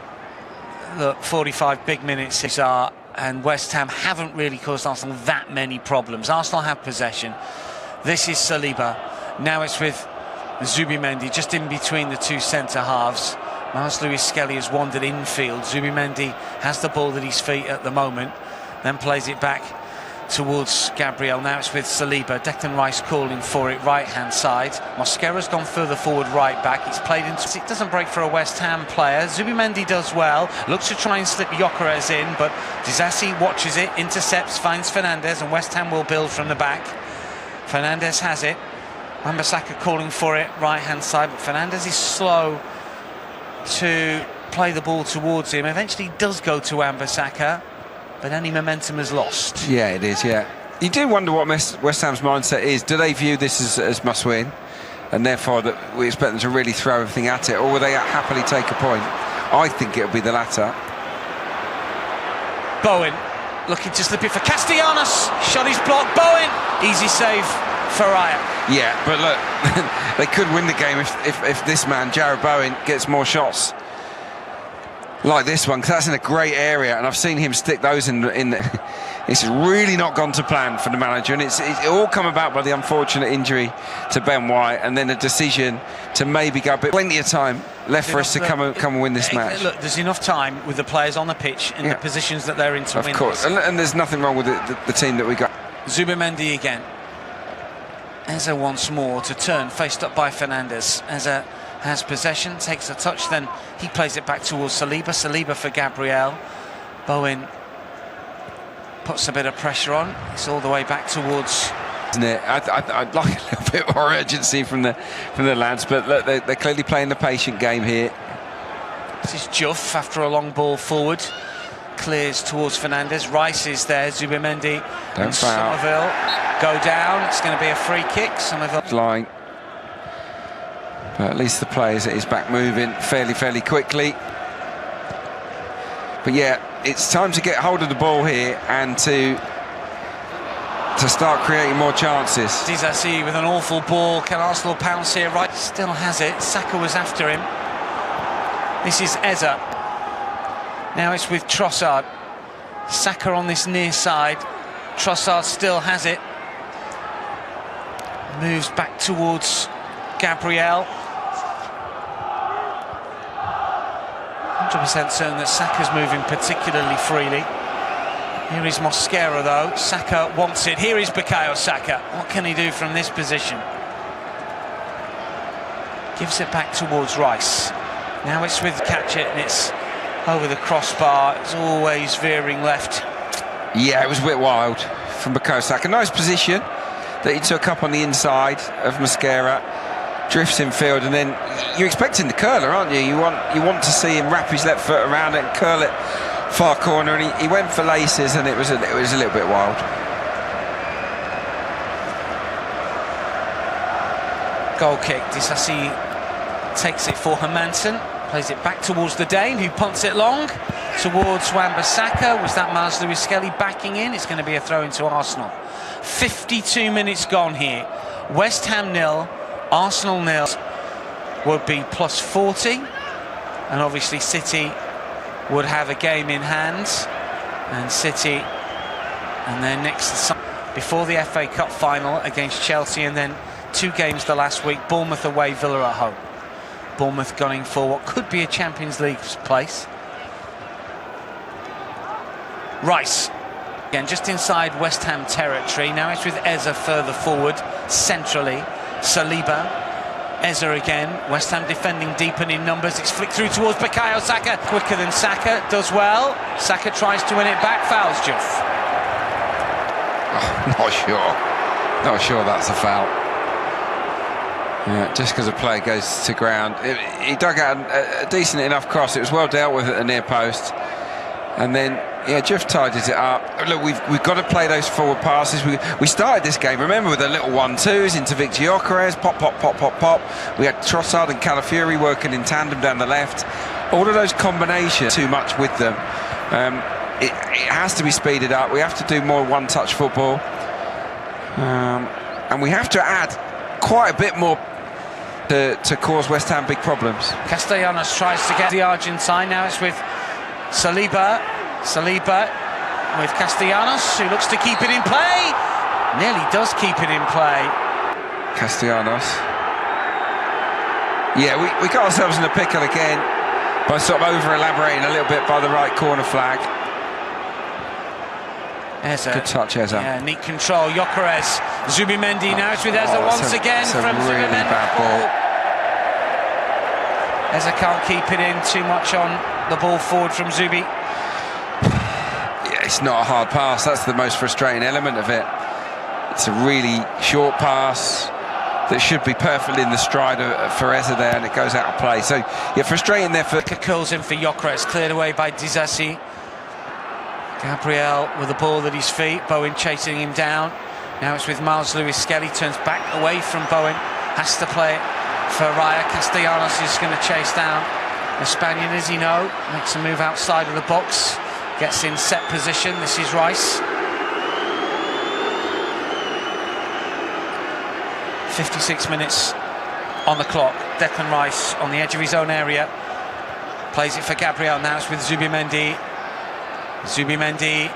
Look, 45 big minutes are... And West Ham haven't really caused Arsenal that many problems. Arsenal have possession. This is Saliba. Now it's with Zubimendi, just in between the two centre-halves. Miles Lewis-Skelly has wandered infield. Zubimendi has the ball at his feet at the moment, then plays it back towards Gabriel. Now it's with Saliba. Declan Rice calling for it, right-hand side. Mosquera's gone further forward, right back. It's played into... It doesn't break for a West Ham player. Zubimendi does well. Looks to try and slip Gyökeres in, but Disasi watches it, intercepts, finds Fernandes, and West Ham will build from the back. Fernandes has it. Wan-Bissaka calling for it, right-hand side, but Fernandes is slow to play the ball towards him. Eventually does go to Wan-Bissaka, but any momentum is lost. Yeah, it is, yeah. You do wonder what West Ham's mindset is. Do they view this as must-win, and therefore that we expect them to really throw everything at it, or will they happily take a point? I think it'll be the latter. Bowen looking to slip it for Castellanos. Shot is blocked. Bowen, easy save for Raya. Yeah, but look, they could win the game if this man, Jarrod Bowen, gets more shots like this one, because that's in a great area, and I've seen him stick those in the it's really not gone to plan for the manager, and it's all come about by the unfortunate injury to Ben White, and then a decision to maybe go a bit. Plenty of time left for us to come and win this match. Look, there's enough time with the players on the pitch in the positions that they're in to win. Of course, and there's nothing wrong with the team that we got. Zubimendi again. Eza once more to turn, faced up by Fernandez. Eza has possession, takes a touch, then he plays it back towards Saliba. Saliba for Gabriel. Bowen puts a bit of pressure on. It's all the way back towards... Isn't it? I'd like a little bit more urgency from the lads, but look, they're clearly playing the patient game here. This is Juff after a long ball forward. Clears towards Fernandez. Rice is there. Zubimendi and Somerville go down. It's going to be a free kick. Somerville lying, but at least the players at his back moving fairly quickly. But yeah, it's time to get hold of the ball here and to start creating more chances. Disasi with an awful ball. Can Arsenal pounce here? Right, still has it. Saka was after him. This is Eza. Now it's with Trossard. Saka on this near side. Trossard still has it. Moves back towards Gabriel. 100% certain that Saka's moving particularly freely. Here is Mosquera though. Saka wants it. Here is Bukayo Saka. What can he do from this position? Gives it back towards Rice. Now it's with catch it, and it's over the crossbar. It's always veering left. Yeah, it was a bit wild from Bukayo Saka. Nice position that he took up on the inside of Mosquera. Drifts in field, and then you're expecting the curler, aren't you? You want to see him wrap his left foot around it and curl it far corner, and he went for laces, and it was a little bit wild. Goal kick. Disasi takes it for Hermansen. Plays it back towards the Dane, who punts it long towards Wan-Bissaka. Was that Miles Lewis-Skelly backing in? It's going to be a throw into Arsenal. 52 minutes gone here. West Ham 0, Arsenal 0 would be plus 40. And obviously City would have a game in hand. And City, and their next before the FA Cup final against Chelsea, and then 2 games the last week, Bournemouth away, Villa at home. Bournemouth gunning for what could be a Champions League place. Rice, again, just inside West Ham territory. Now it's with Eza further forward, centrally. Saliba, Eza again. West Ham defending deep and in numbers. It's flicked through towards Bukayo Saka. Quicker than Saka, does well. Saka tries to win it back, fouls Juff. Oh, not sure that's a foul. Yeah, just because a player goes to ground. He dug out a decent enough cross. It was well dealt with at the near post. And then, yeah, Jeff tidies it up. Look, we've got to play those forward passes. We started this game, remember, with the little 1-2s into Victor Gyökeres. Pop. We had Trossard and Calafiori working in tandem down the left. All of those combinations, too much with them. It has to be speeded up. We have to do more one-touch football. And we have to add quite a bit more to cause West Ham big problems. Castellanos tries to get the Argentine. Now it's with Saliba with Castellanos, who looks to keep it in play. Nearly does keep it in play. Castellanos. Yeah, we got ourselves in a pickle again by sort of over-elaborating a little bit by the right corner flag. Eza. Good touch, Eza. Yeah, neat control. Gyökeres. Zubimendi. Now it's with Eza once again from really Zubimendi. bad ball. Eza can't keep it in too much on the ball forward from Zubi. Yeah, it's not a hard pass. That's the most frustrating element of it. It's a really short pass that should be perfectly in the stride for Eza there, and it goes out of play. So, yeah, frustrating there for... Curls in for Gyökeres. Cleared away by Disasi. Gabriel with the ball at his feet, Bowen chasing him down. Now it's with Miles Lewis-Skelly, turns back away from Bowen, has to play it for Raya. Castellanos is going to chase down the Spaniard, as you know, makes a move outside of the box, gets in set position. This is Rice. 56 minutes on the clock. Declan Rice on the edge of his own area, plays it for Gabriel. Now it's with Zubimendi. Zubimendi,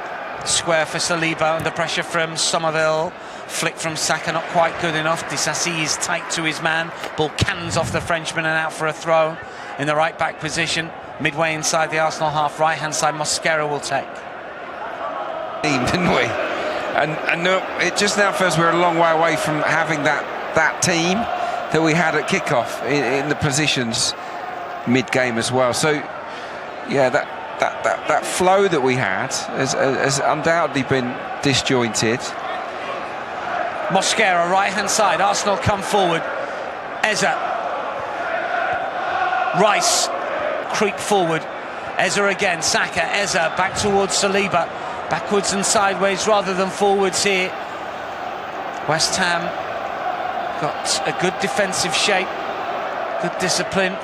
square for Saliba, under pressure from Somerville. Flick from Saka, not quite good enough. Disasi is tight to his man. Ball cannons off the Frenchman and out for a throw in the right back position. Midway inside the Arsenal half, right hand side, Mosquera will take. Didn't we? And no, it just now feels we're a long way away from having that team that we had at kickoff in the positions mid-game as well. So yeah, that flow that we had has undoubtedly been disjointed. Mosquera, right hand side, Arsenal come forward. Eza, Rice, creep forward. Eza again, Saka, Eza back towards Saliba, backwards and sideways rather than forwards here. West Ham got a good defensive shape, good discipline.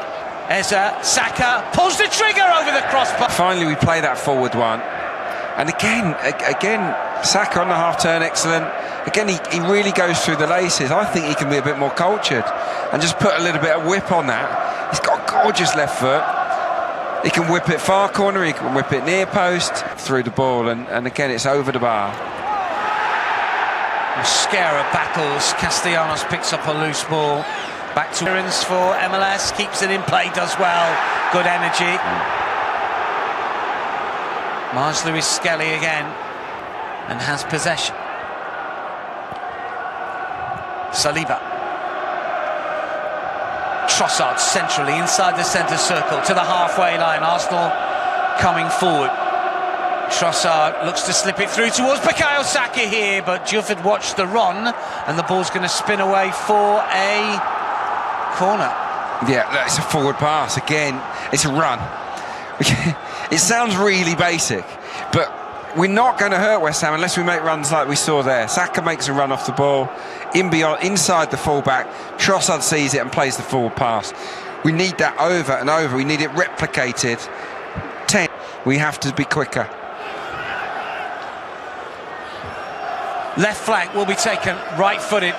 Eza, Saka pulls the trigger over the crossbar. Finally we play that forward one, and again Saka on the half turn, excellent. Again, he really goes through the laces. I think he can be a bit more cultured and just put a little bit of whip on that. He's got a gorgeous left foot. He can whip it far corner, he can whip it near post, through the ball, and again it's over the bar. Mosquera battles, Castellanos picks up a loose ball. Back to Aaron's for MLS, keeps it in play, does well, good energy. Miles Lewis-Skelly again, and has possession. Saliba. Trossard centrally inside the centre circle to the halfway line. Arsenal coming forward. Trossard looks to slip it through towards Bukayo Saka here, but Jufford watched the run, and the ball's going to spin away for a corner. Yeah, it's a forward pass again. It's a run. It sounds really basic, but we're not going to hurt West Ham unless we make runs like we saw there. Saka makes a run off the ball, inside the fullback. Trossard sees it and plays the forward pass. We need that over and over. We need it replicated. 10. We have to be quicker. Left flank will be taken, right-footed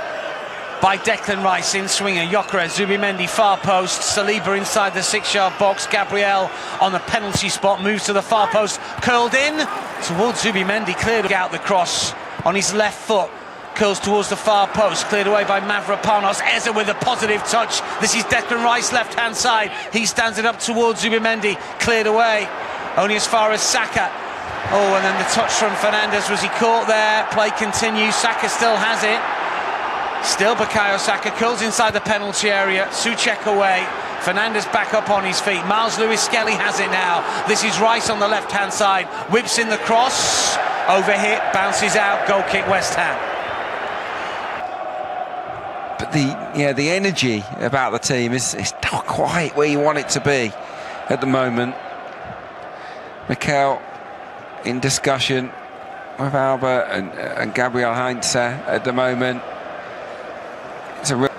by Declan Rice, in swinger, Gyökeres, Zubimendi, far post, Saliba inside the 6-yard box, Gabriel on the penalty spot, moves to the far post, curled in towards Zubimendi, cleared out the cross on his left foot, curls towards the far post, cleared away by Mavropanos. Eza with a positive touch. This is Declan Rice, left-hand side, he stands it up towards Zubimendi, cleared away, only as far as Saka. Oh, and then the touch from Fernandes, was he caught there? Play continues, Saka still has it. Still Bukayo Saka, curls inside the penalty area, Souček away, Fernandes back up on his feet, Miles Lewis-Skelly has it now. This is Rice on the left-hand side, whips in the cross, overhit, bounces out, goal kick West Ham. But the energy about the team is not quite where you want it to be at the moment. Mikel in discussion with Albert and Gabriel HEINZ at the moment. It's a real,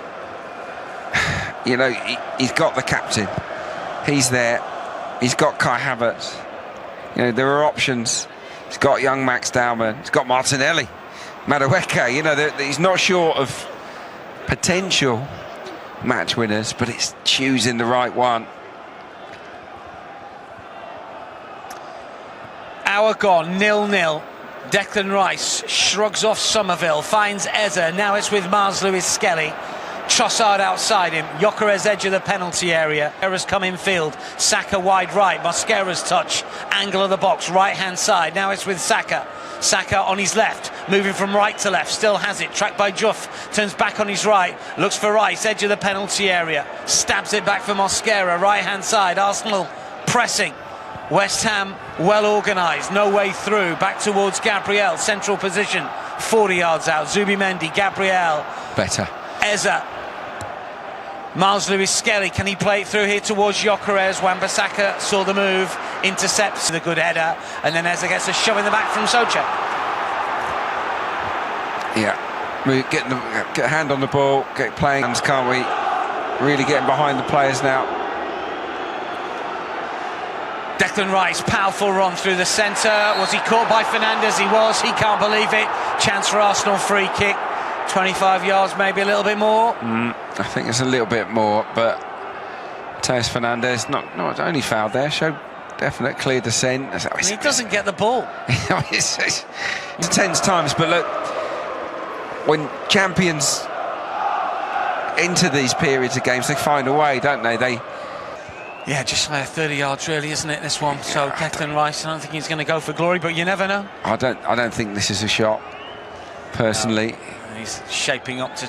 he's got the captain. He's there. He's got Kai Havertz. There are options. He's got young Max Dowman. He's got Martinelli, Madueke. He's not short of potential match winners, but it's choosing the right one. Hour gone, 0-0. Declan Rice shrugs off Somerville, finds Eza, now it's with Miles Lewis-Skelly. Trossard outside him, Gyökeres edge of the penalty area. Errors come in field, Saka wide right, Mosquera's touch, angle of the box, right-hand side, now it's with Saka. Saka on his left, moving from right to left, still has it, tracked by Juff, turns back on his right, looks for Rice, edge of the penalty area, stabs it back for Mosquera, right-hand side, Arsenal pressing. West Ham well organised, no way through, back towards Gabriel, central position, 40 yards out, Zubimendi, Gabriel. Better. Eza. Miles Lewis Skelly, can he play it through here towards Gyökeres? Wan-Bissaka saw the move, intercepts the good header, and then Eza gets a shove in the back from Souček. Yeah, we get a hand on the ball, get playing, can't we? Really getting behind the players now. Declan Rice, powerful run through the centre. Was he caught by Fernandes? He was. He can't believe it. Chance for Arsenal, free kick. 25 yards, maybe a little bit more. I think it's a little bit more, but Teus Fernandes not only fouled there, showed definite clear descent. He doesn't get the ball. It's tense times, but look, when champions enter these periods of games, they find a way, don't they? Yeah, just like 30 yards, really, isn't it, this one? So Declan Rice, I don't think he's going to go for glory, but you never know. I don't think this is a shot, personally. No. He's shaping up to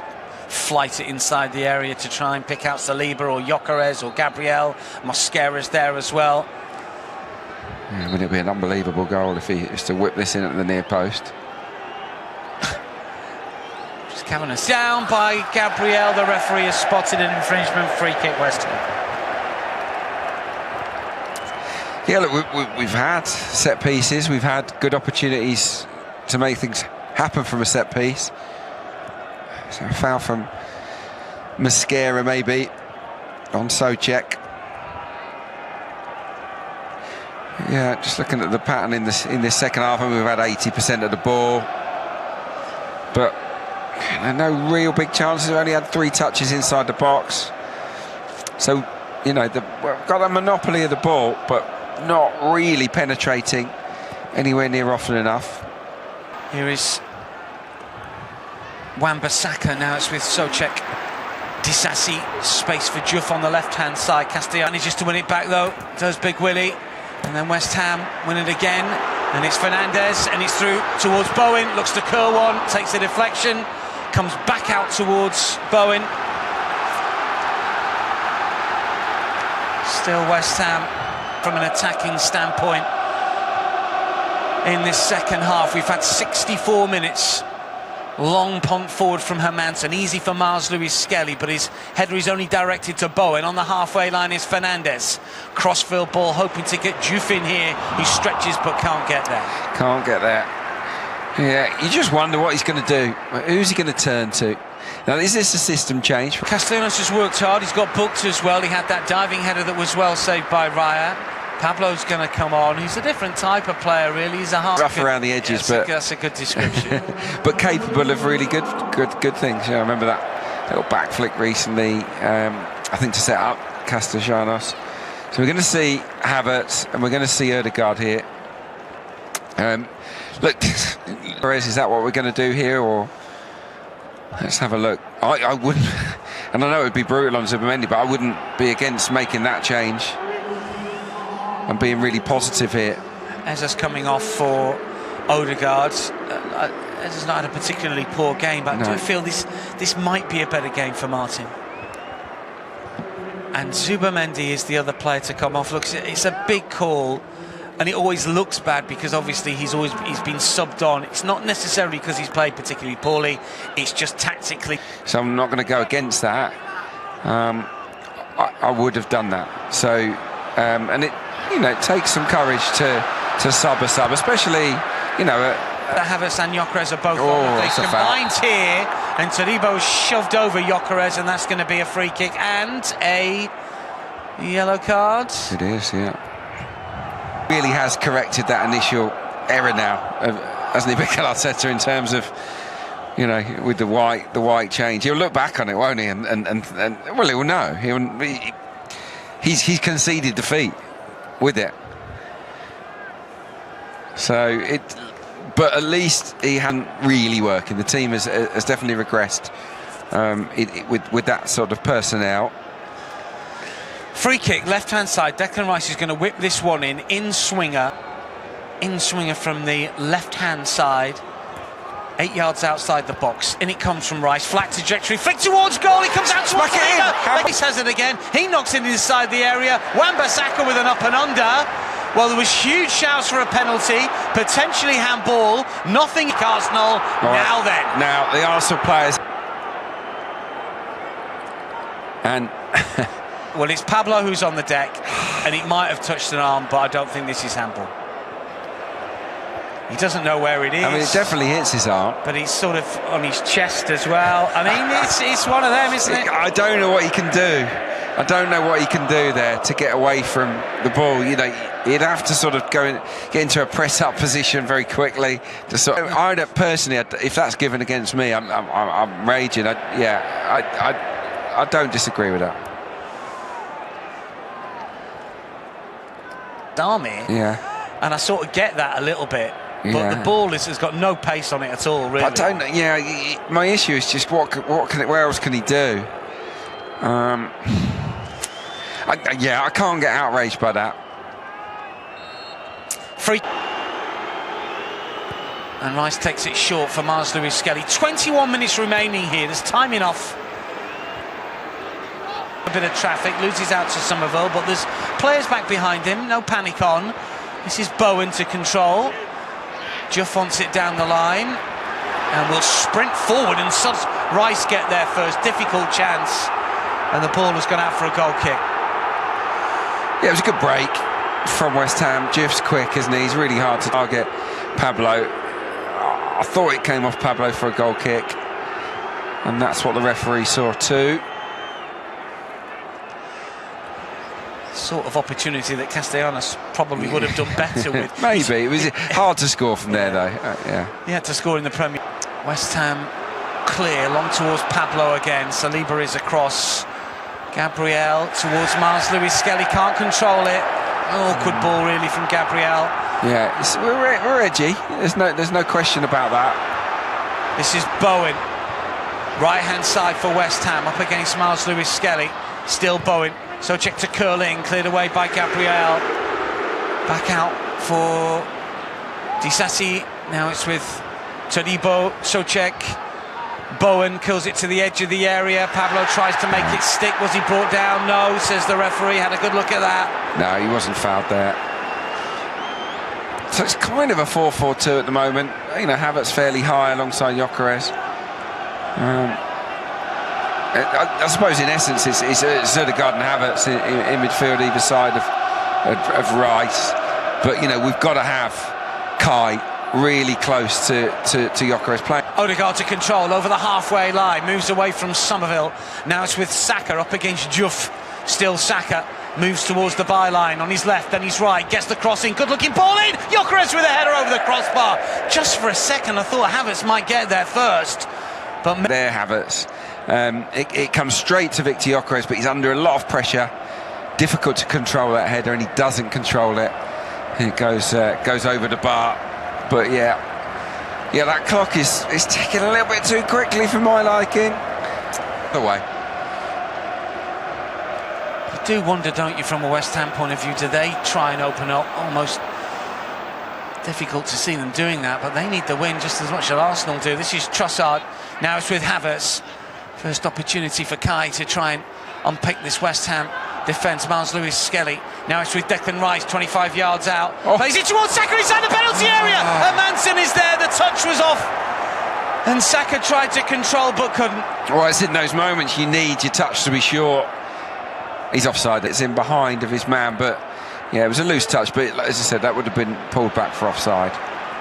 flight it inside the area to try and pick out Saliba or Gyökeres or Gabriel. Mosquera's there as well. Yeah, wouldn't it be an unbelievable goal if he is to whip this in at the near post? Just coming us down by Gabriel. The referee has spotted an infringement. Free kick, West Ham. Yeah, look, we've had set pieces. We've had good opportunities to make things happen from a set piece. So a foul from Mosquera maybe on Souček. Yeah, just looking at the pattern in this second half, and we've had 80% of the ball, but no real big chances. We've only had 3 touches inside the box. So, you know, we've got a monopoly of the ball, but not really penetrating anywhere near often enough. Here is Wan-Bissaka, now it's with Souček. Disasi, space for Juff on the left-hand side. Castellan manages to win it back though, does Big Willie. And then West Ham win it again. And it's Fernandes, and it's through towards Bowen. Looks to Kerwan, takes the deflection, comes back out towards Bowen. Still West Ham from an attacking standpoint. In this second half, we've had 64 minutes. Long punt forward from Hermansen, easy for Miles Lewis Skelly, but his header is only directed to Bowen. On the halfway line is Fernandes. Crossfield ball, hoping to get Juff in here. He stretches but can't get there. Can't get there. Yeah, you just wonder what he's going to do. Who's he going to turn to? Now, is this a system change? Castellanos has worked hard. He's got booked as well. He had that diving header that was well saved by Raya. Pablo's going to come on. He's a different type of player, really. He's a hard, rough around the edges, but that's a good description. but capable of really good things. Yeah, I remember that little back flick recently. I think to set up Castellanos. So we're going to see Havertz and we're going to see Ødegaard here. Look, Perez, is that what we're going to do here, or let's have a look. I wouldn't, and I know it would be brutal on Zubimendi, but I wouldn't be against making that change. I'm being really positive here. Eza's coming off for Ødegaard. Eza's not had a particularly poor game, but I do feel this might be a better game for Martin. And Zubimendi is the other player to come off. Look, it's a big call, and it always looks bad because obviously he's been subbed on. It's not necessarily because he's played particularly poorly. It's just tactically. So I'm not going to go against that. I would have done that. So and it. You know, it takes some courage to sub, especially, you know... Havertz and Gyökeres are both on. They combined here, and Todibo shoved over Gyökeres, and that's going to be a free kick and a yellow card. It is, yeah. Really has corrected that initial error now, hasn't he, Mikel Arteta, in terms of, you know, with the white change. He'll look back on it, won't he? And well, he'll know. He's conceded defeat with it, so but at least he hadn't really working. The team has definitely regressed with that sort of personnel. Free kick, left hand side. Declan Rice is going to whip this one in swinger from the left hand side, 8 yards outside the box. In it comes from Rice, flat trajectory, flick towards goal, he comes out towards the leader. Rice has it again, he knocks it inside the area. Wan-Bissaka with an up and under. Well, there was huge shouts for a penalty, potentially handball, nothing. Arsenal, now then. Now, the Arsenal players... And well, it's Pablo who's on the deck, and it might have touched an arm, but I don't think this is handball. He doesn't know where it is. I mean, it definitely hits his arm. But he's sort of on his chest as well. I mean, it's one of them, isn't it? I don't know what he can do. I don't know what he can do there to get away from the ball. You know, he'd have to sort of get into a press-up position very quickly. To sort of, I don't, personally, if that's given against me, I'm raging. I don't disagree with that. Army. Yeah. And I sort of get that a little bit. But Yeah. the ball has got no pace on it at all, really. I don't. Yeah, my issue is just where else can he do? I can't get outraged by that. Free. And Rice takes it short for Mars Lewis Skelly. 21 minutes remaining here. There's time enough. A bit of traffic, loses out to Somerville, but there's players back behind him. No panic on. This is Bowen to control. Juff wants it down the line and will sprint forward, and Rice get there first. Difficult chance, and the ball has gone out for a goal kick. Yeah, it was a good break from West Ham. Juff's quick, isn't he? He's really hard to target. Pablo, I thought it came off Pablo for a goal kick, and that's what the referee saw too. Sort of opportunity that Castellanos probably would have done better with. Maybe. It was hard to score from there, though. Yeah. He had to score in the Premier. West Ham clear, long towards Pablo again. Saliba is across. Gabriel towards Mars Lewis Skelly, can't control it. Awkward ball, really, from Gabriel. Yeah, we're edgy. There's no question about that. This is Bowen. Right-hand side for West Ham, up against Mars Lewis Skelly. Still Bowen. So check to curling, cleared away by Gabriel. Back out for Disasi. Now it's with Todibo, Socek. Bowen kills it to the edge of the area. Pablo tries to make it stick. Was he brought down? No, says the referee. Had a good look at that. No, he wasn't fouled there. So it's kind of a 4-4-2 at the moment. You know, Havertz fairly high alongside Gyökeres. I suppose in essence it's Sødegaard and Havertz in midfield either side of Rice, but you know, we've got to have Kai really close to Gyökeres playing. Odegaard to control over the halfway line, moves away from Somerville. Now it's with Saka up against Juff. Still Saka moves towards the byline on his left, then his right, gets the crossing, good looking ball in. Gyökeres with a header over the crossbar. Just for a second I thought Havertz might get there first, but there Havertz. It comes straight to Victor Gyökeres, but he's under a lot of pressure. Difficult to control that header, and he doesn't control it. It goes over the bar. But yeah, that clock is ticking a little bit too quickly for my liking. Away. You do wonder, don't you, from a West Ham point of view, do they try and open up? Almost difficult to see them doing that, but they need the win just as much as Arsenal do. This is Trossard. Now it's with Havertz. First opportunity for Kai to try and unpick this West Ham defence. Mars Lewis Skelly. Now it's with Declan Rice, 25 yards out. Plays it towards Saka inside the penalty area. And Manson is there. The touch was off. And Saka tried to control but couldn't. Well, it's in those moments you need your touch to be short. He's offside. It's in behind of his man, but yeah, it was a loose touch. But as I said, that would have been pulled back for offside.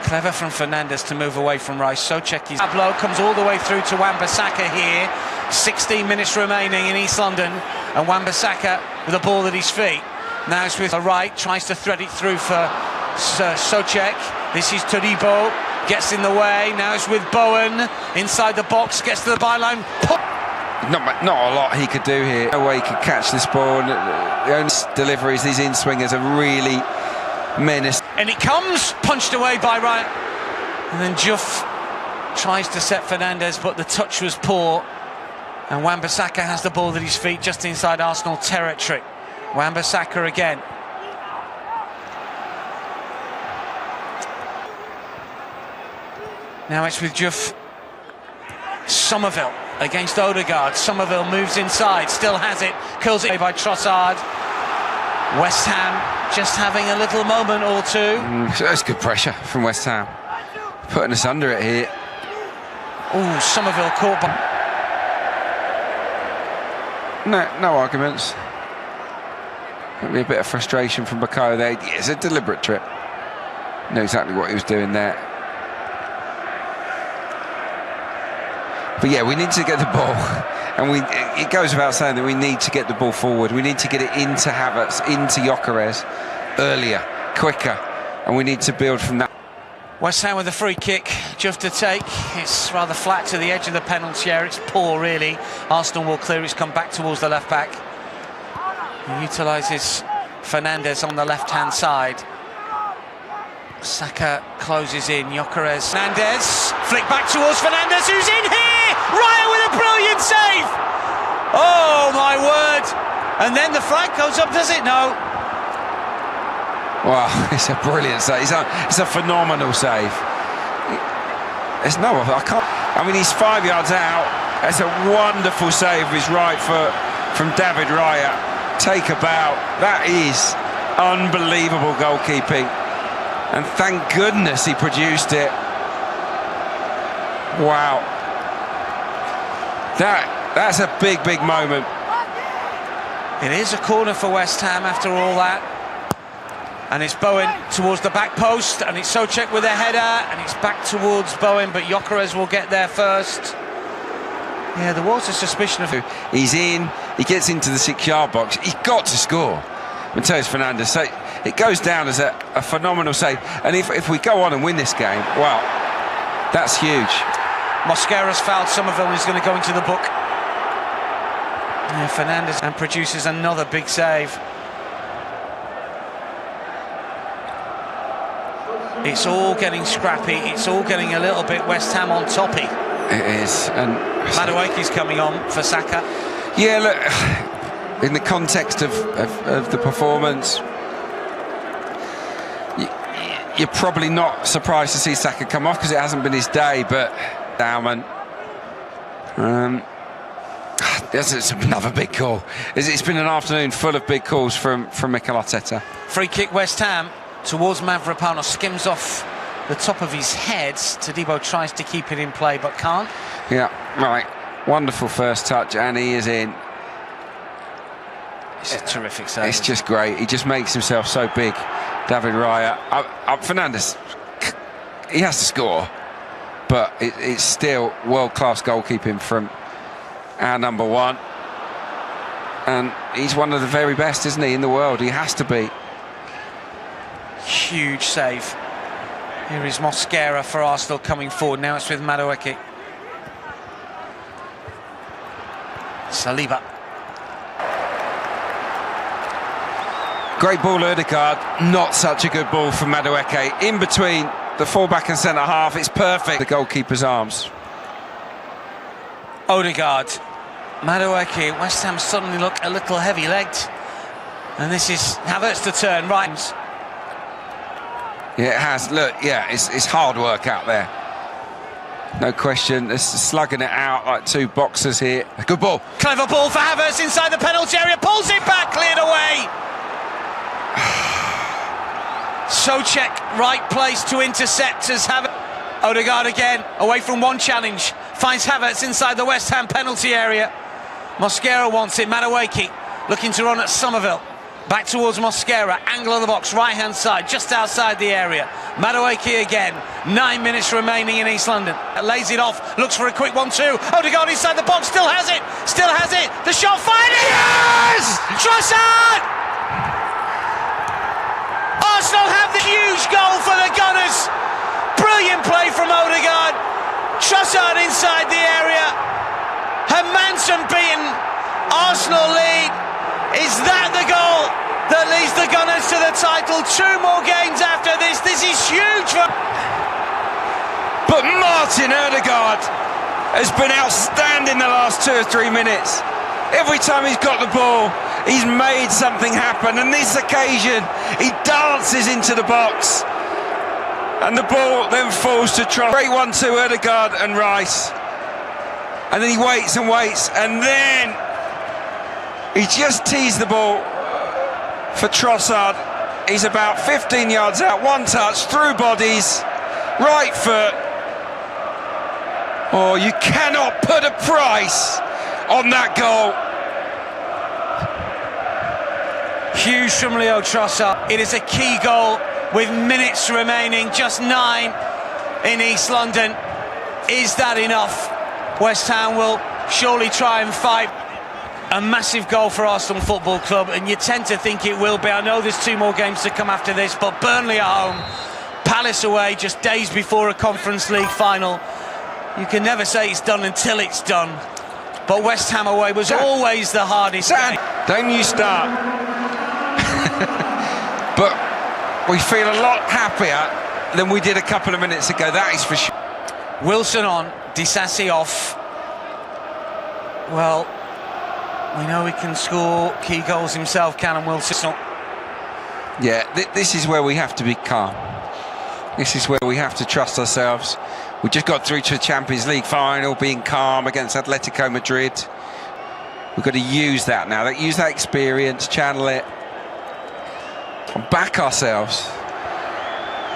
Clever from Fernandes to move away from Rice. Socek is... Pablo comes all the way through to Wan-Bissaka here. 16 minutes remaining in East London. And Wan-Bissaka with a ball at his feet. Now it's with the right, tries to thread it through for Socek. This is Todibo, gets in the way. Now it's with Bowen, inside the box, gets to the byline. Not a lot he could do here. No way he could catch this ball. And the only deliveries, these in-swingers are really menacing. And it comes, punched away by Ryan. And then Juff tries to set Fernandes, but the touch was poor. And Wan-Bissaka has the ball at his feet just inside Arsenal territory. Wan-Bissaka again. Now it's with Juff. Somerville against Odegaard. Somerville moves inside, still has it, curls it by Trossard. West Ham just having a little moment or two. That's good pressure from West Ham, putting us under it here. Oh, Somerville caught by... No arguments. Maybe a bit of frustration from Bako there. Yeah, it's a deliberate trip. Knew exactly what he was doing there. But yeah, we need to get the ball. And it goes without saying that we need to get the ball forward. We need to get it into Havertz, into Gyökeres earlier, quicker. And we need to build from that. West Ham with a free kick, just to take. It's rather flat to the edge of the penalty area. It's poor, really. Arsenal will clear. It's come back towards the left back. He utilises Fernandes on the left-hand side. Saka closes in. Gyökeres. Fernandes. Flick back towards Fernandes, who's in here! Raya with a brilliant save! Oh, my word! And then the flag goes up, does it? No. Wow, it's a brilliant save. It's a phenomenal save. There's no, I can't. I mean, he's 5 yards out. That's a wonderful save with his right foot from David Raya. Take a bow. That is unbelievable goalkeeping. And thank goodness he produced it. Wow. That's a big, big moment. It is a corner for West Ham after all that. And it's Bowen towards the back post, and it's Souček with a header, and it's back towards Bowen, but Gyökeres will get there first. Yeah, there was a suspicion of... He's in, he gets into the 6-yard box, he's got to score. Mateus Fernandes, so it goes down as a phenomenal save. And if we go on and win this game, well, that's huge. Mosquera's fouled Somerville and is going to go into the book. Yeah, Fernandes and produces another big save. It's all getting scrappy. It's all getting a little bit West Ham on toppy. It is. And Madueke's coming on for Saka. Yeah, look, in the context of the performance, you're probably not surprised to see Saka come off because it hasn't been his day, but Dowman. It's another big call. It's been an afternoon full of big calls from Mikel Arteta. Free kick West Ham towards Mavropanos, skims off the top of his head. Todibo tries to keep it in play but can't. Yeah, right. Wonderful first touch, and he is in. It's a terrific save. It's just great. He just makes himself so big. David Raya. Fernandes, he has to score, but it's still world-class goalkeeping from our number one. And he's one of the very best, isn't he, in the world? He has to be. Huge save. Here is Mosquera for Arsenal coming forward. Now it's with Madueke. Saliba. Great ball, Ødegaard. Not such a good ball from Madueke. In between the fullback and centre half, it's perfect. The goalkeeper's arms. Ødegaard. Madueke. West Ham suddenly look a little heavy-legged. And this is Havertz to turn right. Yeah, it has. Look, yeah, it's hard work out there. No question. They're slugging it out like two boxers here. A good ball. Clever ball for Havertz inside the penalty area. Pulls it back, cleared away. Souček, right place to intercept as Havertz. Ødegaard again, away from one challenge. Finds Havertz inside the West Ham penalty area. Mosquera wants it. Madueke looking to run at Somerville. Back towards Mosquera, angle of the box, right-hand side, just outside the area. Madueke again, 9 minutes remaining in East London. Lays it off, looks for a quick 1-2. Ødegaard inside the box, still has it. The shot fired. Yes! Trossard! Arsenal have the huge goal for the Gunners. Brilliant play from Ødegaard. Trossard inside the area. Hermansen beaten. Arsenal lead. Is that the goal that leads the Gunners to the title? 2 more games after this. This is huge for... But Martin Ødegaard has been outstanding the last 2 or 3 minutes. Every time he's got the ball, he's made something happen. And this occasion, he dances into the box. And the ball then falls to Trossard. Great 1-2, Ødegaard and Rice. And then he waits and waits. And then he just teased the ball for Trossard. He's about 15 yards out. One touch, through bodies. Right foot. Oh, you cannot put a price on that goal. Huge from Leo Trossard. It is a key goal with minutes remaining, just 9 in East London. Is that enough? West Ham will surely try and fight. A massive goal for Arsenal Football Club, and you tend to think it will be. I know there's 2 more games to come after this, but Burnley at home, Palace away, just days before a Conference League final. You can never say it's done until it's done. But West Ham away was always the hardest game. Don't you start. But we feel a lot happier than we did a couple of minutes ago, that is for sure. Wilson on, Disasi off. Well, we know he can score key goals himself, Callum Wilson. Yeah, this is where we have to be calm. This is where we have to trust ourselves. We just got through to the Champions League final, being calm against Atletico Madrid. We've got to use that now. Use that experience, channel it, and back ourselves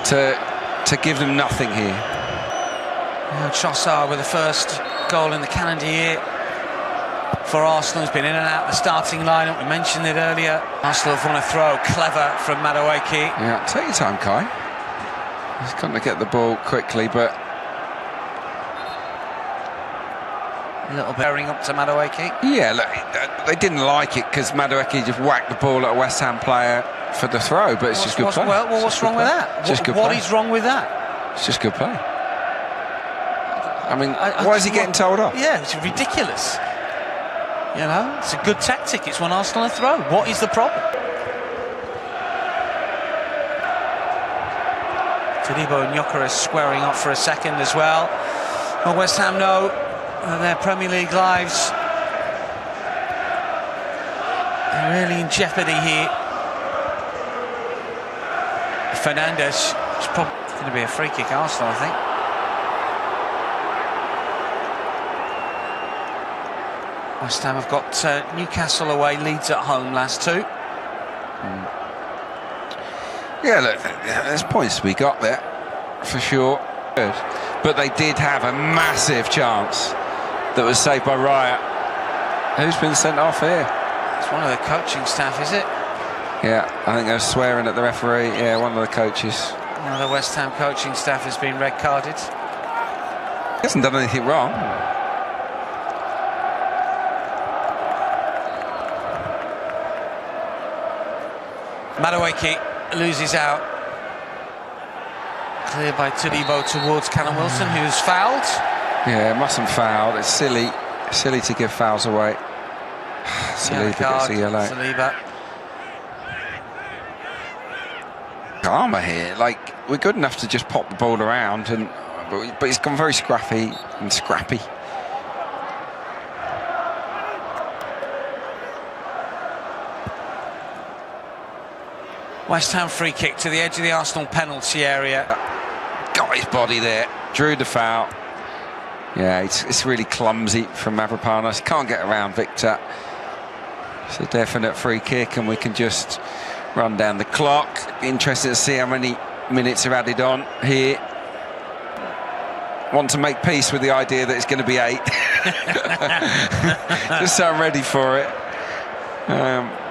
to give them nothing here. Trossard with the first goal in the calendar year for Arsenal. He's been in and out of the starting lineup. We mentioned it earlier. Arsenal have won a throw, clever from Madueke. Yeah, take your time, Kai. He's got to get the ball quickly, but a little bearing up to Madueke. Yeah, look, they didn't like it because Madueke just whacked the ball at a West Ham player for the throw, but it's just good play. Well, what's wrong with that? What is wrong with that? It's just good play. I mean, why is he getting told off? Yeah, it's ridiculous. You know, it's a good tactic. It's won Arsenal a throw. What is the problem? Todibo and Nyokere squaring up for a second as well. Well, West Ham know their Premier League lives are really in jeopardy here. Fernandes is probably going to be a free kick, Arsenal, I think. West Ham have got Newcastle away, Leeds at home, last 2. Yeah, look, there's points to be got there, for sure. Good. But they did have a massive chance that was saved by Raya. Who's been sent off here? It's one of the coaching staff, is it? Yeah, I think they're swearing at the referee. Yeah, one of the coaches. One of the West Ham coaching staff has been red carded. He hasn't done anything wrong. Madueke loses out. Cleared by Todibo towards Callum Wilson, who's fouled. Yeah, mustn't foul. It's silly to give fouls away. Saliba gets a yellow. Saliba. Karma here. Like, we're good enough to just pop the ball around, but it's gone very scrappy and scrappy. West Ham free kick to the edge of the Arsenal penalty area. Got his body there, drew the foul. Yeah, it's really clumsy from Mavropanos. Can't get around Victor. It's a definite free kick, and we can just run down the clock. Be interested to see how many minutes are added on here. Want to make peace with the idea that it's going to be 8. Just so I'm ready for it.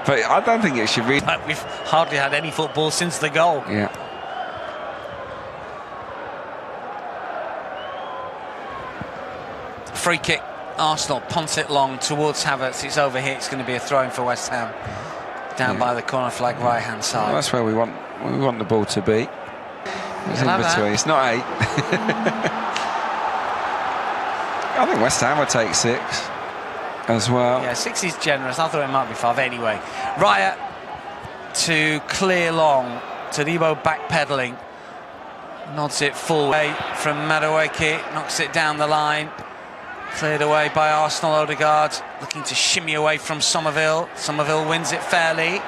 But I don't think it should really. We've hardly had any football since the goal. Yeah. Free kick, Arsenal punt it long towards Havertz. It's over here. It's going to be a throw-in for West Ham. Down by the corner flag, right-hand side. Well, that's where we want the ball to be. It's in between. It's not 8. I think West Ham would take 6 as well. Yeah, 6 is generous. I thought it might be 5 anyway. Raya to clear long. Todibo backpedaling. Nods it full way from Madueke. Knocks it down the line. Cleared away by Arsenal. Odegaard looking to shimmy away from Somerville. Somerville wins it fairly.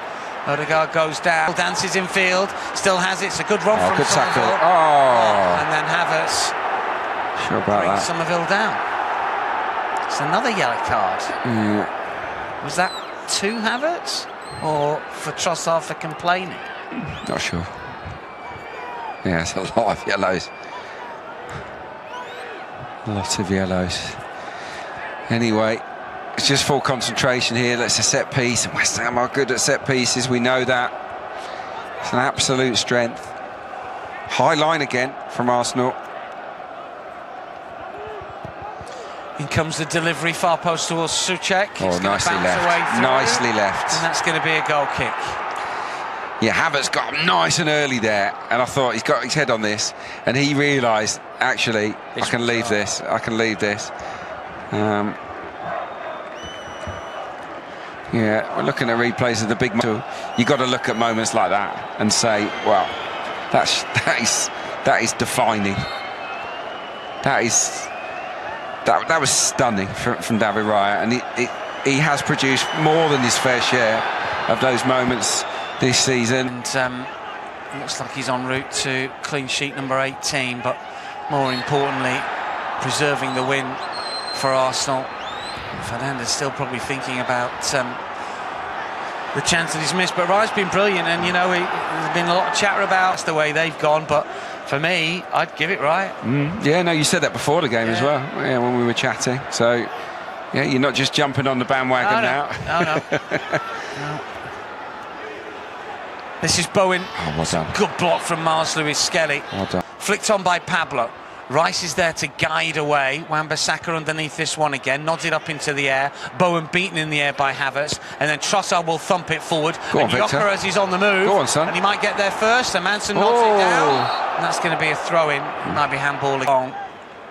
Odegaard goes down. Dances in field. Still has it. It's a good run from good Somerville. tackle. Oh. And then Havertz Sure about that. Somerville down. It's another yellow card. Was that to Havertz or for Trossard for complaining? Not sure. Yeah, it's a lot of yellows. A lot of yellows. Anyway, It's just full concentration here. That's a set piece. And West Ham are good at set pieces. We know that. It's an absolute strength. High line again from Arsenal. In comes the delivery, far post towards Souček. Oh, nicely left. Nicely left. And that's going to be a goal kick. Yeah, Havertz got him nice and early there, and I thought he's got his head on this, and he realised, actually, I can leave this. I can leave this. Yeah, we're looking at replays of the big. You got to look at moments like that and say, well, that is defining. That was stunning from David Raya, and he has produced more than his fair share of those moments this season. And looks like he's en route to clean sheet number 18, but more importantly, preserving the win for Arsenal. Fernandes still probably thinking about the chance that he's missed, but Raya's been brilliant, and you know, there's been a lot of chatter about the way they've gone, but for me, I'd give it Raya. Yeah, no, you said that before the game as well, yeah, when we were chatting. So, yeah, you're not just jumping on the bandwagon now. No. This is Bowen. Oh, well done. Good block from Mars Lewis Skelly. Well done. Flicked on by Pablo. Rice is there to guide away. Wan-Bissaka underneath this one again. Nods it up into the air. Bowen beaten in the air by Havertz. And then Trossard will thump it forward. Go on, and Gyökeres is on the move. Go on, son. And he might get there first. And Manson nods it down. And that's going to be a throw-in. Might be handballing on.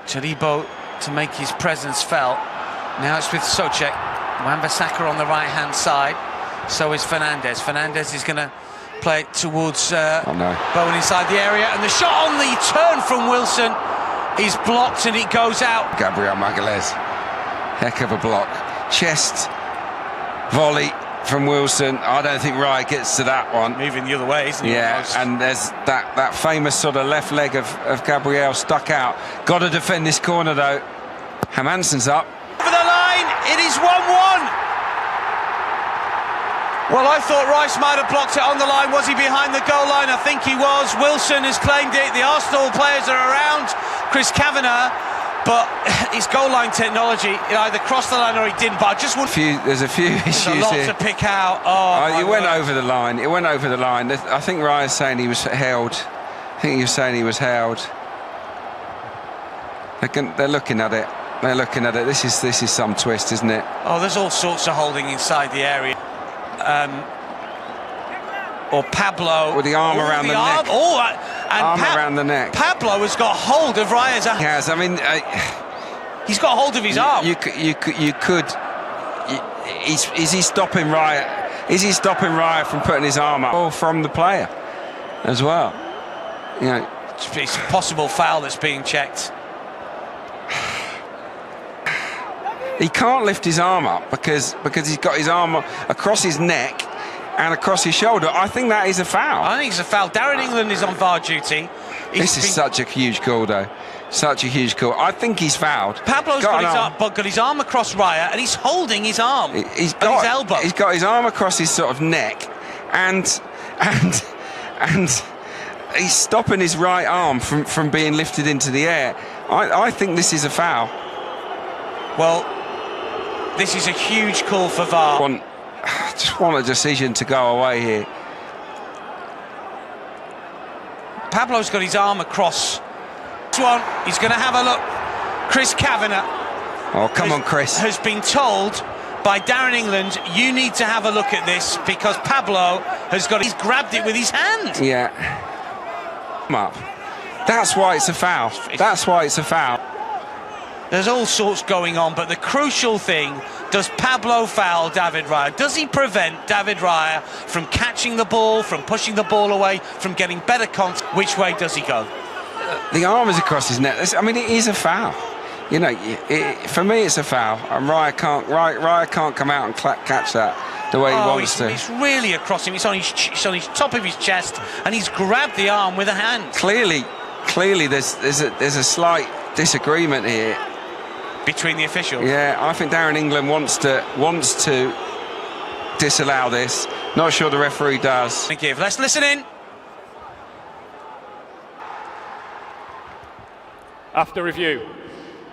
Charibo to make his presence felt. Now it's with Souček. Wan-Bissaka on the right-hand side. So is Fernandes. Fernandes is going to play it towards Bowen inside the area. And the shot on the turn from Wilson is blocked and it goes out. Gabriel Magalhaes, heck of a block. Chest volley from Wilson. I don't think Raya gets to that one. Moving the other way, isn't he? Yeah, and there's that famous sort of left leg of Gabriel stuck out. Got to defend this corner though. Hermansen's up. Over the line, it is 1-1. Well, I thought Rice might have blocked it on the line. Was he behind the goal line? I think he was. Wilson has claimed it. The Arsenal players are around Chris Kavanagh, but his goal line technology, it either crossed the line or he didn't. But I just want there's a few issues a lot here to pick out. Oh, it went over the line. It went over the line. I think Ryan's saying he was held. I think he was saying he was held. They're looking at it. They're looking at it. This is some twist, isn't it? Oh, there's all sorts of holding inside the area. Or Pablo with the arm around the neck. Around the neck. Pablo has got hold of Raya's arm. He has. I mean, he's got hold of his arm. You could. Is he stopping Raya? Is he stopping Raya from putting his arm up? Or from the player as well? You know, it's a possible foul that's being checked. He can't lift his arm up because he's got his arm across his neck and across his shoulder. I think that is a foul. I think it's a foul. Darren England is on VAR duty. This is such a huge call, though. Such a huge call. I think he's fouled. Pablo's got his arm across Raya, and he's holding his arm. His elbow. He's got his arm across his sort of neck, and he's stopping his right arm from being lifted into the air. I think this is a foul. Well, this is a huge call for VAR. Just want a decision to go away here. Pablo's got his arm across. Cuan, he's going to have a look. Chris Kavanagh. Oh, come on, Chris. Has been told by Darren England, you need to have a look at this because Pablo he's grabbed it with his hand. Yeah. Come up. That's why it's a foul. That's why it's a foul. There's all sorts going on, but the crucial thing, does Pablo foul David Raya? Does he prevent David Raya from catching the ball, from pushing the ball away, from getting better contact? Which way does he go? The arm is across his neck. I mean, it is a foul. You know, for me, it's a foul. And Raya can't come out and catch that the way he wants to. It's really across him. It's on his top of his chest, and he's grabbed the arm with a hand. Clearly, there's a slight disagreement here between the officials. Yeah, I think Darren England wants to disallow this. Not sure the referee does. Let's listen in. After review,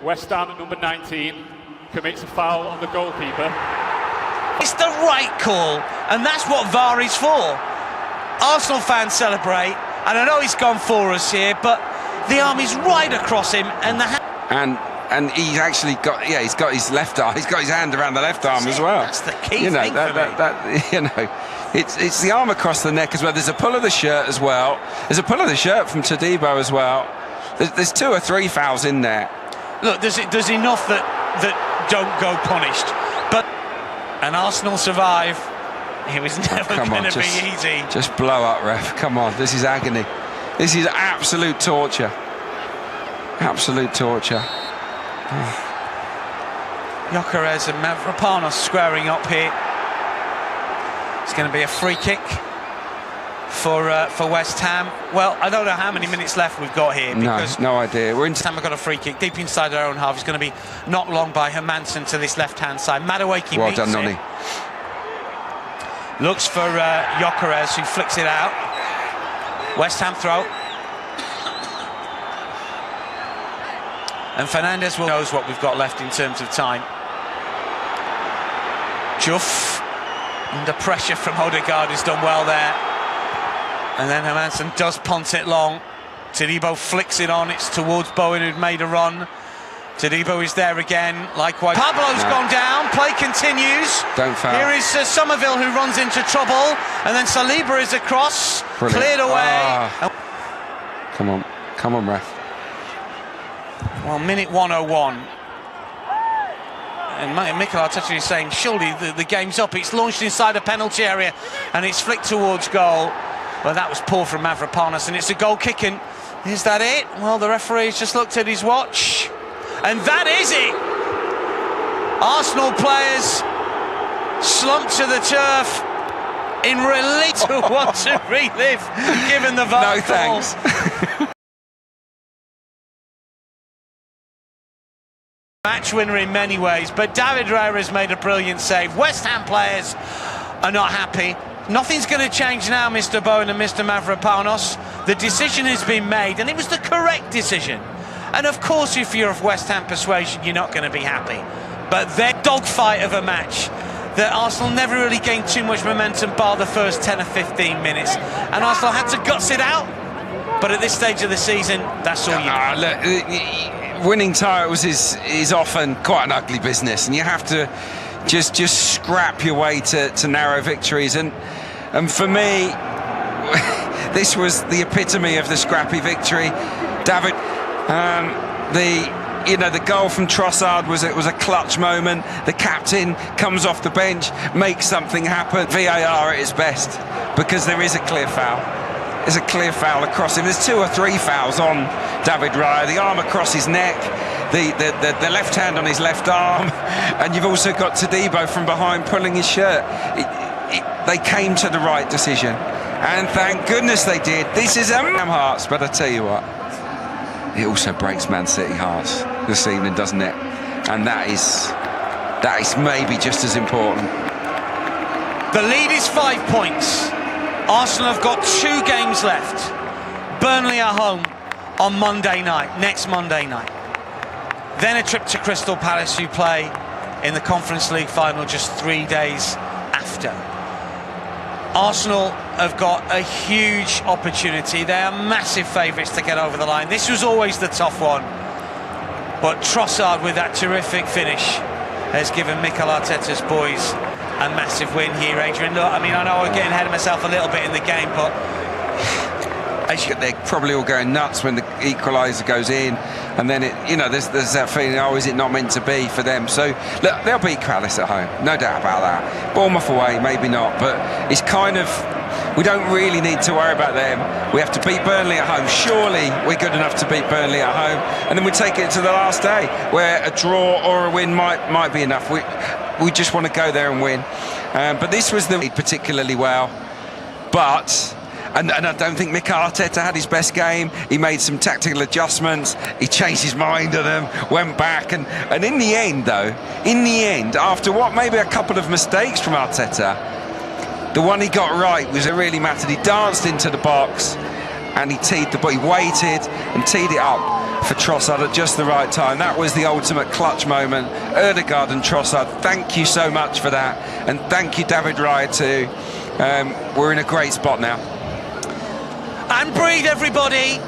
West Ham number 19, commits a foul on the goalkeeper. It's the right call, and that's what VAR is for. Arsenal fans celebrate, and I know he's gone for us here, but the arm is right across him, and and he's actually got, yeah, he's got his left arm, he's got his hand around the left arm as well. That's the key you know, thing for me. It's the arm across the neck as well. There's a pull of the shirt as well. There's a pull of the shirt from Todibo as well. There's 2 or 3 fouls in there. Look, there's enough that don't go punished, but and Arsenal survive. It was never going to be easy. Just blow up, ref. Come on, this is agony. This is absolute torture. Absolute torture. Gyökeres and Mavropanos squaring up here. It's going to be a free kick for West Ham. Well, I don't know how many minutes left we've got here, because no idea. West Ham have got a free kick deep inside their own half. It's going to be not long by Hermansen to this left-hand side. Madueke well meets done, it. Nonny. Looks for Gyökeres, who flicks it out. West Ham throw. And Fernandes knows what we've got left in terms of time. Juff, under pressure from Odegaard, has done well there. And then Hermansen does punt it long. Todibo flicks it on. It's towards Bowen, who'd made a run. Todibo is there again. Likewise, Pablo's gone down. Play continues. Don't foul. Here is Somerville, who runs into trouble. And then Saliba is across. Brilliant. Cleared away. Come on, ref. Well, minute 101. And Mikel Arteta is saying, surely the game's up. It's launched inside a penalty area and it's flicked towards goal. Well, that was poor from Mavropanos, and it's a goal kicking. Is that it? Well, the referee's just looked at his watch. And that is it! Arsenal players slumped to the turf in relief to want to relive, given the VAR No thanks. Match winner in many ways, but David Raya has made a brilliant save. West Ham players are not happy. Nothing's going to change now, Mr. Bowen and Mr. Mavropanos. The decision has been made, and it was the correct decision. And of course, if you're of West Ham persuasion, you're not going to be happy. But their dogfight of a match, that Arsenal never really gained too much momentum bar the first 10 or 15 minutes. And Arsenal had to guts it out. But at this stage of the season, that's all you need. Winning titles is often quite an ugly business, and you have to just scrap your way to narrow victories. And for me, this was the epitome of the scrappy victory. David, the goal from Trossard was a clutch moment. The captain comes off the bench, makes something happen. VAR at its best, because there is a clear foul. There's a clear foul across him. There's 2 or 3 fouls on David Raya. The arm across his neck, the left hand on his left arm, and you've also got Todibo from behind pulling his shirt. They came to the right decision, and thank goodness they did. This is a Man hearts, but I tell you what, it also breaks Man City hearts this evening, doesn't it? And that is maybe just as important. The lead is 5 points. Arsenal have got 2 games left. Burnley at home on Monday night, next Monday night. Then a trip to Crystal Palace, who play in the Conference League final just 3 days after. Arsenal have got a huge opportunity. They are massive favourites to get over the line. This was always the tough one. But Trossard, with that terrific finish, has given Mikel Arteta's boys a massive win here, Adrian. Look, I mean, I know I'm getting ahead of myself a little bit in the game, but they're probably all going nuts when the equaliser goes in, and then there's that feeling, oh, is it not meant to be for them? So look, they'll beat Palace at home, no doubt about that. Bournemouth away, maybe not, but it's kind of, we don't really need to worry about them. We have to beat Burnley at home. Surely we're good enough to beat Burnley at home, and then we take it to the last day, where a draw or a win might be enough. We just want to go there and win. But this was particularly well. But, and I don't think Mikel Arteta had his best game. He made some tactical adjustments. He changed his mind on them, went back. And in the end, though, after what maybe a couple of mistakes from Arteta, the one he got right was it really mattered. He danced into the box and he teed the ball. He waited and teed it up. for Trossard at just the right time. That was the ultimate clutch moment. Ødegaard and Trossard, thank you so much for that. And thank you, David Raya, too. We're in a great spot now. And breathe, everybody.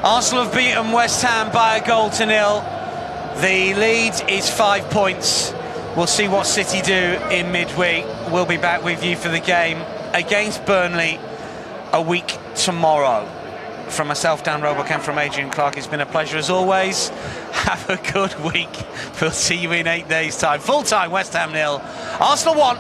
Arsenal have beaten West Ham by 1-0. The lead is 5 points. We'll see what City do in midweek. We'll be back with you for the game against Burnley a week tomorrow. From myself, Dan Roebuck, and from Adrian Clark, it's been a pleasure as always. Have a good week. We'll see you in 8 days' time. Full time, West Ham 0, Arsenal 1.